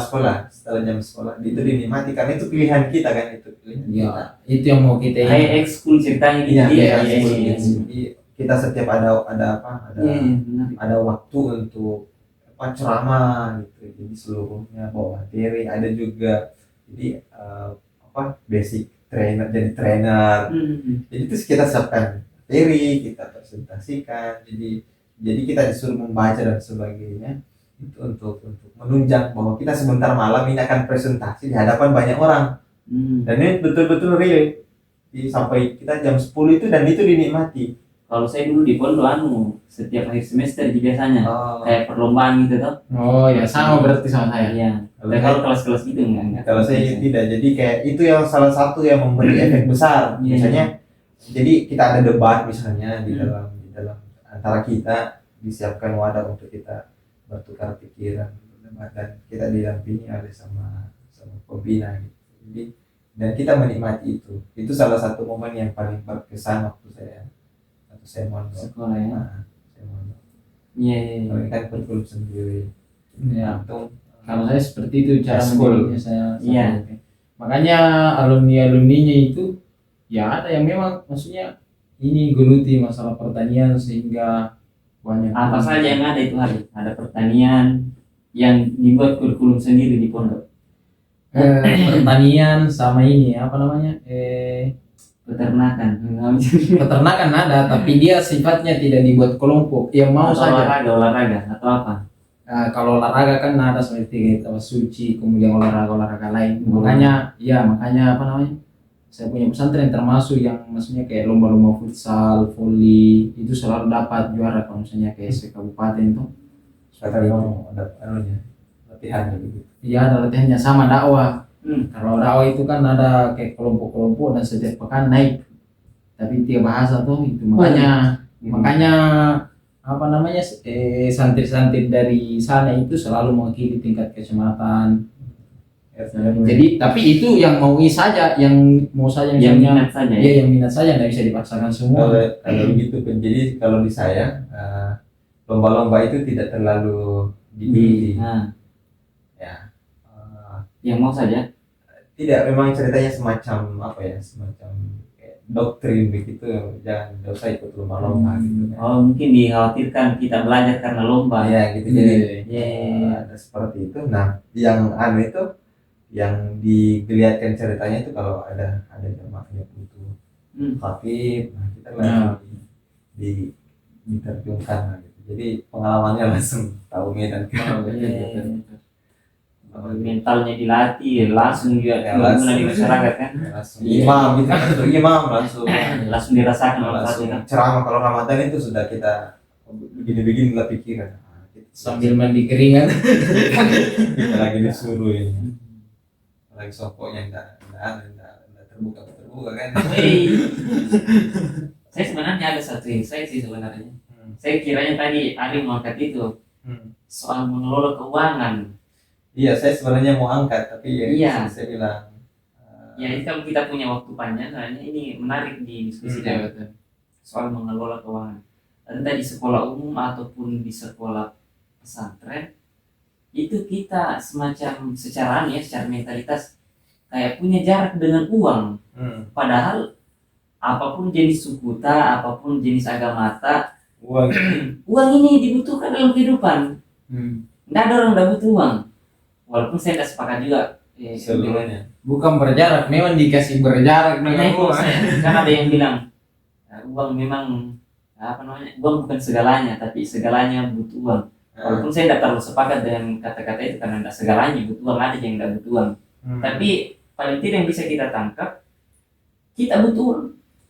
jam sekolah itu dinikmati karena itu pilihan kita kan, itu pilihan kita. Ya, itu yang mau kita Kayak ekskul ceritanya gitu. Iya. Iya. Kita setiap ada waktu untuk ceramah gitu. Jadi seluruhnya bawa materi, ada juga jadi basic trainer, jadi trainer. Jadi itu kita siapkan materi, kita presentasikan. Jadi kita disuruh membaca dan sebagainya. Itu untuk menunjang bahwa kita sebentar malam ini akan presentasi di hadapan banyak orang. Dan ini betul-betul real. Sampai kita jam 10 itu dan itu dinikmati. Kalau saya dulu di pondok setiap akhir semester biasanya kayak perlombaan gitu toh. Oh ya, sama berarti sama saya. Iya. Kalau kelas-kelas gitu enggak. Kalau saya tidak. Jadi kayak itu yang salah satu yang memberi efek besar. Misalnya jadi kita ada debat misalnya di dalam antara kita, disiapkan wadah untuk kita bertukar pikiran, berdebat, dan kita didampingi oleh sama pembina gitu. Jadi dan kita menikmati itu salah satu momen yang paling berkesan waktu saya mondok sekolah ya. Saya mondok. Iya. Kalau kan berkuliah sendiri. Ya. Kalau saya seperti itu cara School. mendidiknya saya. Iya. Makanya alumninya itu ya ada yang memang maksudnya ini geluti masalah pertanian sehingga banyak. Apa saja yang ada itu ada pertanian yang dibuat kurikulum sendiri di pondok. Pertanian sama ini apa namanya peternakan ada tapi dia sifatnya tidak dibuat kelompok yang mau atau saja olahraga atau apa. Kalau olahraga kan ada seperti kita suci kemudian olahraga lain. Makanya apa namanya saya punya pesantren termasuk yang maksudnya kayak lomba-lomba futsal, voli itu selalu dapat juara kalau misalnya kayak sekabupaten itu. Ada latihan gitu. Iya, ada latihannya sama dakwah. Kalau dakwah itu kan ada kayak kelompok-kelompok dan setiap pekan naik. Tapi tiap bahasa tuh itu makanya apa namanya santri-santri dari sana itu selalu mewakili tingkat kecamatan. Jadi tapi itu yang mau saja, yang mau saja yang misalnya, minat saja. Iya, yang minat saja, nggak bisa dipaksakan semua. Kalau begitu kan, jadi kalau di saya lomba-lomba itu tidak terlalu dipilih. Yang mau saja. Tidak, memang ceritanya semacam doktrin begitu, jangan tidak usah ikut lomba-lomba gitu kan. Oh, mungkin dikhawatirkan kita belajar karena lomba. Ya gitu, jadi Iya. ada seperti itu. Nah, yang itu yang digeliatkan ceritanya itu kalau ada jamaahnya butuh khafif, nah kita langsung diterjunkan lah gitu. Jadi pengalamannya langsung tahu medan Mentalnya dilatih, langsung juga Ya, gimana langsung. di masyarakat kan. langsung imam gitu, langsung Langsung dirasakan langsung manfaatnya. ceramah. Kalau Ramadan itu sudah kita begini lah pikiran. Nah, kita sambil mandi keringat. kita lagi disuruh ini, lagi sopoknya enggak terbuka kan. Hei. Saya sebenarnya ada satu insight sih sebenarnya. Saya kiranya tadi Ali mau angkat itu soal mengelola keuangan. Iya, saya sebenarnya mau angkat, tapi ya Iya. saya bilang Ya, ini kalau kita punya waktu panjang, kayaknya ini menarik di diskusi soal mengelola keuangan. Entah di sekolah umum ataupun di sekolah pesantren, itu kita semacam secara mentalitas kayak punya jarak dengan uang. Padahal apapun jenis suku ta, apapun jenis agama ta, uang ini dibutuhkan dalam kehidupan. Nggak ada orang nggak butuh uang. Walaupun saya nggak sepakat juga seluruhnya. Bukan berjarak, memang dikasih berjarak dengan uang. Kan ada yang bilang uang memang uang bukan segalanya, tapi segalanya butuh uang. Walaupun saya tidak terlalu sepakat dengan kata-kata itu karena tidak segalanya butuh uang, ada yang tidak butuh uang. Tapi paling tidak yang bisa kita tangkap, kita butuh uang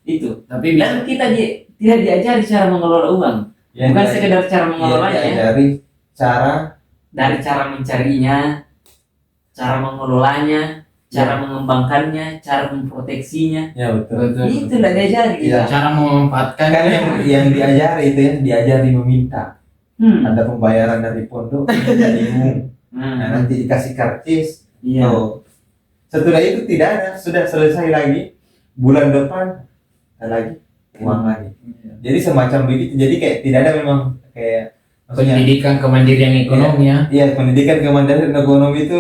itu. Tapi Dan kita tidak diajari cara mengelola uang, bukan sekedar cara mengelolanya, diajari dari cara mencarinya, cara mengelolanya, cara mengembangkannya, cara memproteksinya. Ya betul. Itu tidak diajari kita. cara memanfaatkan Kan yang diajari itu ya, diajari meminta. Ada pembayaran dari pondok, dari umum. Nah, nanti dikasih karcis. Iya. Oh. Setelah itu tidak ada, sudah selesai lagi. Bulan depan ada lagi uang lagi. Jadi semacam begitu. Jadi kayak tidak ada memang kayak maksudnya pendidikan kemandirian ekonomi ya. Iya, pendidikan kemandirian ekonomi itu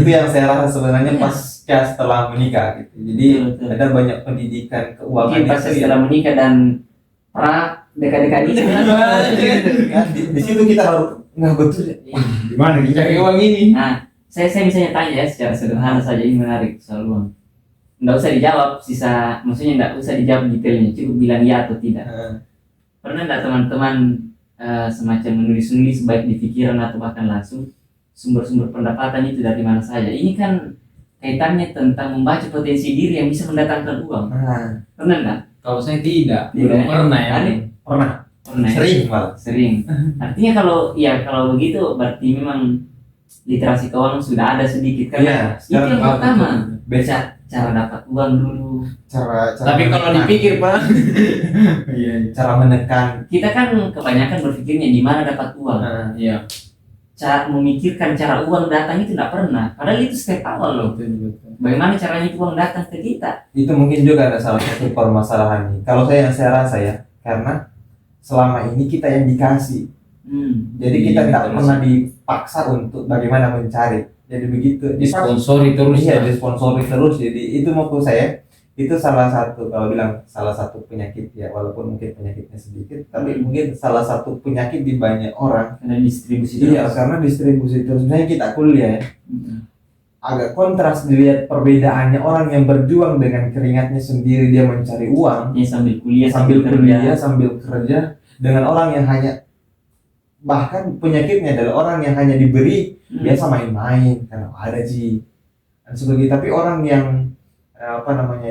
yang saya rasa sebenarnya pasca setelah menikah gitu. Jadi Betul. ada banyak pendidikan keuangan Mungkin pas itu setelah menikah dan dekat-dekat ini kan di situ kita harus nggak betul ya. Gimana dicari uang ini? Nah, saya misalnya tanya ya secara sederhana saja, ini menarik soal uang. Nggak usah dijawab maksudnya nggak usah dijawab detailnya, cukup bilang ya atau tidak. Pernah nggak teman-teman semacam menulis-nulis baik di pikiran atau bahkan langsung sumber-sumber pendapatan itu dari mana saja? Ini kan kaitannya tentang membaca potensi diri yang bisa mendatangkan uang. Pernah nggak? Kalau saya tidak, Tidak. belum pernah ya. Ali? Pernah, Pernah. Ya? sering malah. Sering. Artinya kalau begitu berarti memang literasi keuangan sudah ada sedikit kan? Iya, Itu yang sekarang pertama. Beca Cara dapat uang dulu. cara Tapi kalau menekan. dipikir Pak, iya, cara menekan. Kita kan kebanyakan berpikirnya di mana dapat uang. iya. Cara memikirkan cara uang datang itu tidak pernah. Padahal itu step awal loh. Betul. Bagaimana caranya itu uang datang ke kita? Itu mungkin juga ada salah satu permasalahannya. Kalau yang saya rasa ya, karena selama ini kita yang dikasih. Jadi kita Iya, tidak betul pernah sih. dipaksa untuk bagaimana mencari. Jadi begitu. Disponsori terus Iya, ya. disponsori terus. Jadi itu menurut saya itu salah satu, kalau bilang salah satu penyakit ya, walaupun mungkin penyakitnya sedikit, tapi mungkin salah satu penyakit di banyak orang. Karena distribusi Iya, terus. karena distribusi terus. Misalnya kita kuliah ya, agak kontras dilihat perbedaannya orang yang berjuang dengan keringatnya sendiri, dia mencari uang Ya, sambil kuliah, sambil kerja. kuliah sambil kerja, dengan orang yang hanya, bahkan penyakitnya adalah orang yang hanya diberi biasa main-main karena ada dan sebagainya. Tapi orang yang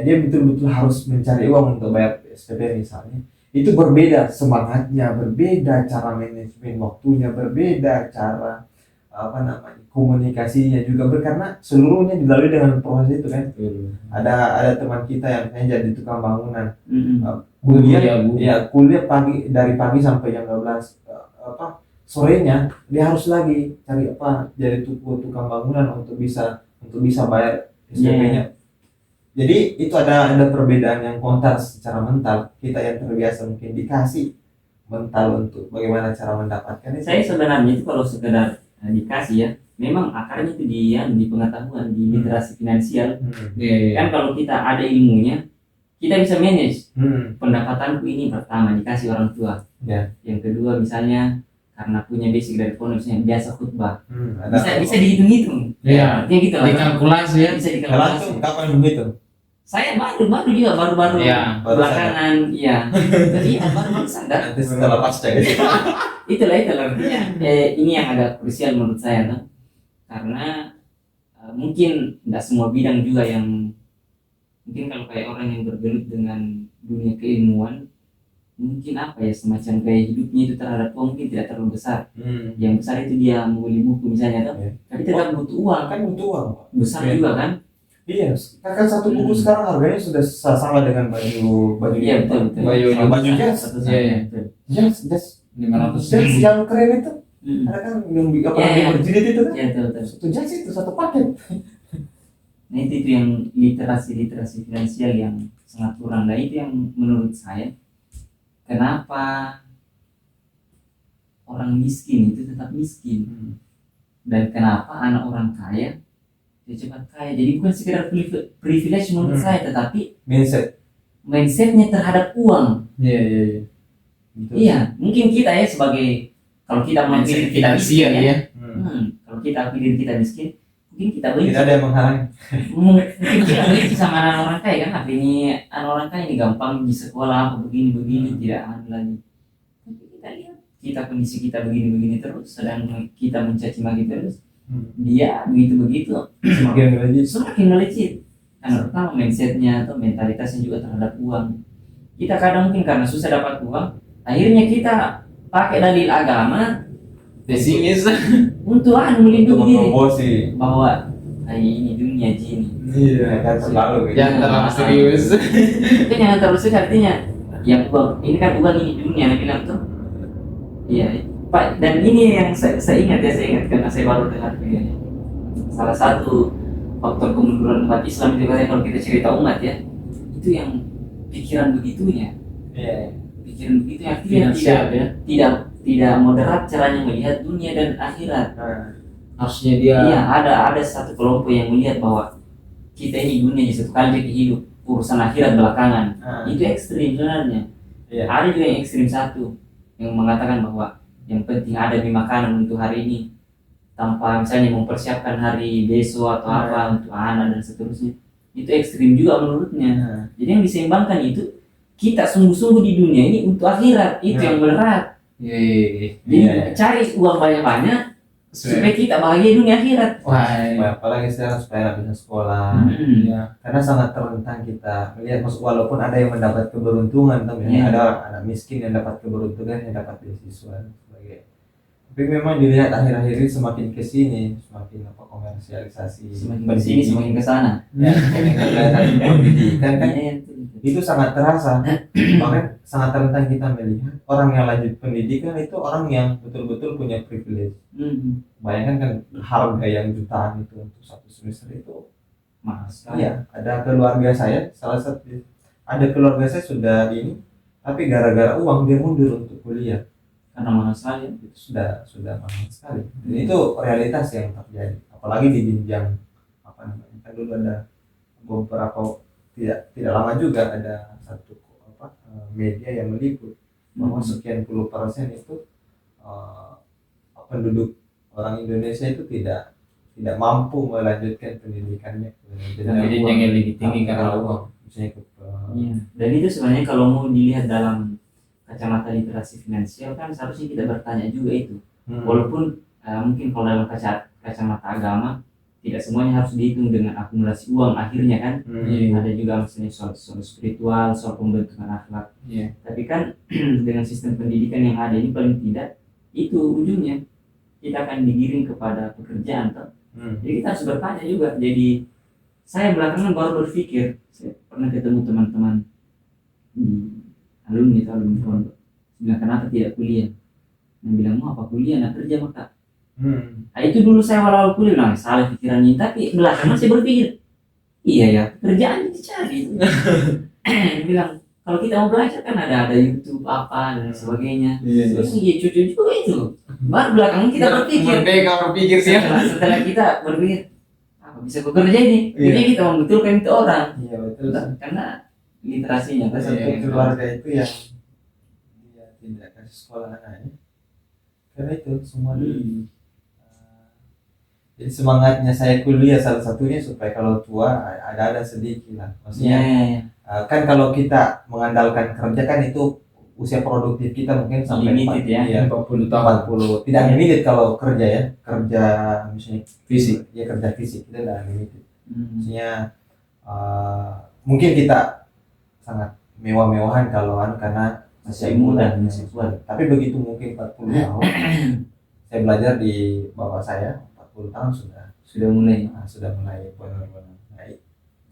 dia betul-betul harus mencari uang untuk bayar SPP misalnya, itu berbeda semangatnya, berbeda cara manajemen waktunya, berbeda cara komunikasinya juga, karena seluruhnya dilalui dengan proses itu kan. Ada teman kita yang misalnya jadi tukang bangunan, kuliah pagi, dari pagi sampai jam 12, sorenya dia harus lagi cari jadi tukang bangunan untuk bisa bayar SPP-nya. Jadi itu ada perbedaan yang kontras secara mental. Kita yang terbiasa mungkin dikasih mental untuk bagaimana cara mendapatkan itu. Saya sebenarnya itu kalau sekedar dikasih ya, memang akarnya itu di pengetahuan, di literasi finansial. Kan kalau kita ada ilmunya, kita bisa manage. Hmm. Pendapatanku ini pertama dikasih orang tua. Ya. Yang kedua misalnya karena punya basic dari pondok misalnya biasa khutbah. Ada Bisa dihitung-hitung. Iya. Artinya gitu lah. Dikalkulasi ya. Bisa Kalau dikalkulasi. langsung kapan begitu? Saya baru juga baru Iya, baru belakangan iya. Jadi baru sadar. Nanti setelah pasca gitu. Itulah artinya ini yang agak krusial menurut saya tuh. Karena mungkin tidak semua bidang juga yang mungkin kalau kayak orang yang bergelut dengan dunia keilmuan mungkin apa ya semacam gaya hidupnya itu terhadap uang mungkin tidak terlalu besar. Yang besar itu dia membeli buku misalnya tuh. Iya. Tapi tetap butuh uang Kan butuh uang. besar Iya. juga kan. Iya, kan satu buku sekarang harganya sudah sama dengan baju Iya betul. baju jas. Iya, iya. Jas 500 jas yang keren itu. Hmm. Ada kan yang apa Iya, yang iya. berjilid itu kan? Iya betul. Satu jas itu satu paket. Nah itu yang literasi finansial yang sangat kurang. Nah itu yang menurut saya kenapa orang miskin itu tetap miskin dan kenapa anak orang kaya dia cepat kaya. Jadi bukan sekedar privilege menurut saya, tetapi mindsetnya terhadap uang. Iya. Iya, mungkin kita ya sebagai kalau kita mengakui kita miskin finansial ya, ya. kalau kita akui diri kita miskin, mungkin kita benci. Tidak ada yang menghalangi. Mungkin kita benci sama anak orang kaya kan, apa ini anak orang kaya ini gampang di sekolah apa begini tidak anu lagi. Tapi kita lihat kita kondisi kita begini terus, sedang kita mencaci maki terus, dia begitu semakin melejit. Karena pertama mindsetnya atau mentalitasnya juga terhadap uang. Kita kadang mungkin karena susah dapat uang, akhirnya kita pakai dalil agama Pesimis. untuk melindungi diri Mempromosi. bahwa ini dunia jini. Iya kan selalu gitu. Jangan terlalu serius. Itu jangan terlalu serius artinya yang uang ini kan uang ini dunia nah bilang tuh. Iya Pak, dan ini yang saya ingat karena saya baru dengar videonya. Salah satu faktor kemunduran umat Islam itu katanya kalau kita cerita umat ya, itu yang pikiran begitunya. Iya. Pikiran begitu artinya tidak moderat caranya melihat dunia dan akhirat. Harusnya dia Iya, ada satu kelompok yang melihat bahwa kita ini dunia satu kali jadi hidup, urusan akhirat belakangan. Itu ekstrim sebenarnya. Iya. Ada juga yang ekstrim satu yang mengatakan bahwa yang penting ada di makanan untuk hari ini tanpa misalnya mempersiapkan hari besok atau apa untuk anak dan seterusnya. Itu ekstrim juga menurutnya. Jadi yang diseimbangkan itu kita sungguh-sungguh di dunia ini untuk akhirat, itu yang berat. Jadi cari uang banyak-banyak supaya kita bahagia dunia akhirat. Apalagi sekarang supaya bisa sekolah. Karena sangat rentan kita melihat walaupun ada yang mendapat keberuntungan, ada anak miskin yang dapat keberuntungan yang dapat beasiswa sebagai. Tapi memang dilihat akhir-akhir ini semakin kesini, semakin komersialisasi, Semakin kesini semakin kesana. Pendidikan kan itu sangat terasa. Bahkan sangat rentan kita melihat orang yang lanjut pendidikan itu orang yang betul-betul punya privilege. Bayangkan kan harga yang jutaan itu untuk satu semester itu mahal sekali. Iya, ada keluarga saya, ada keluarga saya sudah ini, tapi gara-gara uang dia mundur untuk kuliah Karena mahal sekali. itu sudah mahal sekali. Dan itu realitas yang terjadi. Apalagi di jenjang apa namanya? Kan dulu ada beberapa tidak lama juga ada satu media yang meliput bahwa sekian puluh % itu penduduk orang Indonesia itu tidak mampu melanjutkan pendidikannya Jadi yang lebih tinggi karena uang. Misalnya Iya. Dan itu sebenarnya kalau mau dilihat dalam kacamata literasi finansial kan seharusnya kita bertanya juga itu. Walaupun mungkin kalau dalam kacamata agama tidak semuanya harus dihitung dengan akumulasi uang akhirnya kan. Ada juga misalnya soal spiritual, soal pembentukan akhlak. Tapi kan dengan sistem pendidikan yang ada ini paling tidak itu ujungnya kita akan digiring kepada pekerjaan toh. Jadi kita harus bertanya juga. Jadi saya belakangan baru berpikir, saya pernah ketemu teman-teman alumni pondok bilang kenapa tidak kuliah. Yang bilang mau apa kuliah, nak kerja maka. Nah, itu dulu saya awal kuliah bilang salah pikirannya, tapi belakangan saya berpikir iya ya kerjaan dicari. Bilang kalau kita mau belajar kan ada YouTube apa dan sebagainya. Terus cucu juga itu. Baru belakangan kita berpikir. Setelah kita berpikir apa bisa bekerja ini, jadi kita membetulkan itu orang. Iya betul. Karena literasinya. Ada satu keluarga itu yang dia tidak kasih sekolah anaknya karena itu semua di jadi semangatnya saya kuliah salah satunya supaya kalau tua ada sedikit lah maksudnya. Ya. Kan kalau kita mengandalkan kerja kan itu usia produktif kita mungkin sampai Limited ya. 40 tahun 40 tidak limited kalau kerja ya kerja misalnya fisik. ya kerja fisik kita tidak limited maksudnya mungkin kita sangat mewah-mewahan kalau karena Masih muda. masih kuat tapi begitu mungkin 40 tahun saya belajar di bapak saya 40 tahun Sudah mulai. sudah mulai benar-benar naik.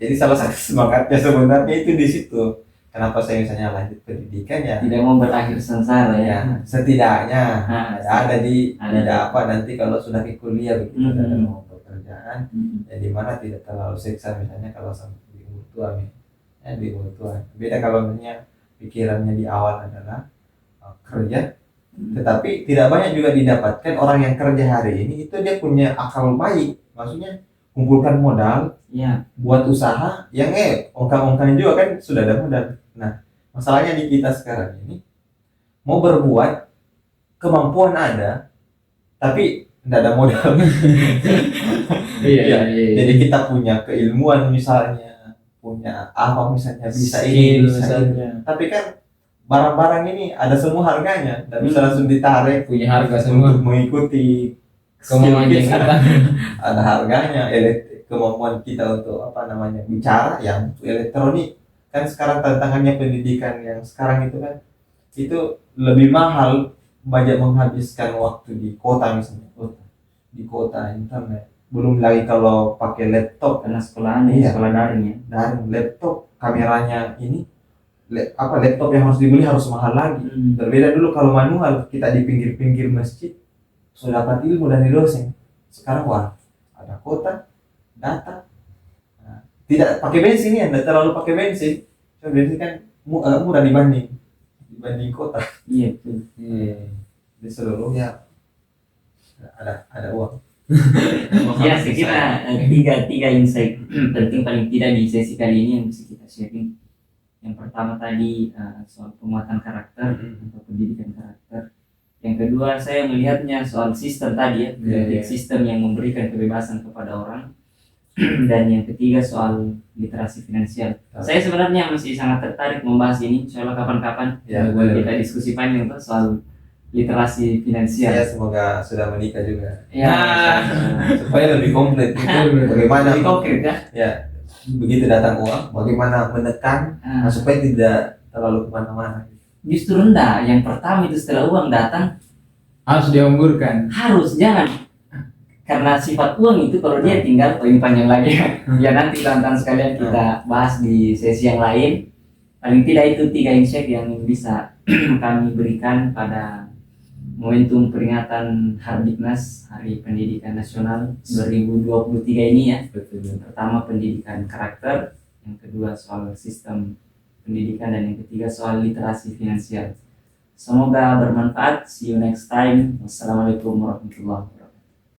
Jadi salah satu semangatnya sebenarnya itu di situ. Kenapa saya misalnya lanjut pendidikan ya? Tidak mau berakhir sengsara ya. Ya setidaknya ada ada. tidak apa nanti kalau sudah ke kuliah begitu ada mau pekerjaan ya di mana tidak terlalu seksa misalnya kalau sampai di umur tua ya di umur tua. Beda kalau misalnya pikirannya di awal adalah kerja tetapi tidak banyak juga didapatkan orang yang kerja hari ini itu dia punya akal baik maksudnya kumpulkan modal Ya. buat usaha yang ongkang-ongkang juga kan sudah ada modal. Nah masalahnya di kita sekarang ini mau berbuat kemampuan ada tapi tidak ada modal. Iya. Jadi kita punya keilmuan misalnya punya apa misalnya bisa Skill ini bisa misalnya. ini. Tapi kan barang-barang ini ada semua harganya dan bisa langsung ditarik Punya harga semua. untuk mengikuti Kemauan skill kita. kita. Ada harganya kemampuan kita untuk apa namanya bicara yang elektronik kan sekarang tantangannya pendidikan yang sekarang itu kan itu lebih mahal banyak menghabiskan waktu di kota misalnya di kota internet belum lagi kalau pakai laptop Karena sekolahan Iya. sekolah daring ya. dan laptop kameranya ini laptop yang harus dibeli harus mahal lagi. Berbeda dulu kalau manual kita di pinggir-pinggir masjid sudah dapat ilmu dari dosen. Sekarang wah ada kota, data, tidak pakai bensin ya, tidak terlalu pakai bensin. So, bensin kan murah dibanding kota. Iya betul. Di seluruhnya ada uang. Ya saya kira tiga insight penting paling tidak di sesi kali ini yang bisa kita sharing. Yang pertama tadi soal penguatan karakter atau pendidikan karakter. Yang kedua saya melihatnya soal sistem tadi ya, sistem yang memberikan kebebasan kepada orang. Dan yang ketiga soal literasi finansial. Saya sebenarnya masih sangat tertarik membahas ini. Insyaallah kapan-kapan boleh kita diskusi panjang tuh soal literasi finansial. Ya semoga sudah menikah juga. Ya, Supaya lebih komplit. Bagaimana? lebih konkret ya. Ya begitu datang uang, bagaimana menekan supaya tidak terlalu kemana-mana. Justru rendah. Yang pertama itu setelah uang datang Harus dihamburkan. harus jangan karena sifat uang itu kalau dia tinggal paling panjang lagi ya nanti teman-teman sekalian kita bahas di sesi yang lain. Paling tidak itu 3 insight yang bisa kami berikan pada momentum peringatan Hardiknas Hari Pendidikan Nasional 2023 ini ya. Yang pertama pendidikan karakter, yang kedua soal sistem pendidikan, dan yang ketiga soal literasi finansial. Semoga bermanfaat. See you next time. Wassalamualaikum warahmatullahi wabarakatuh.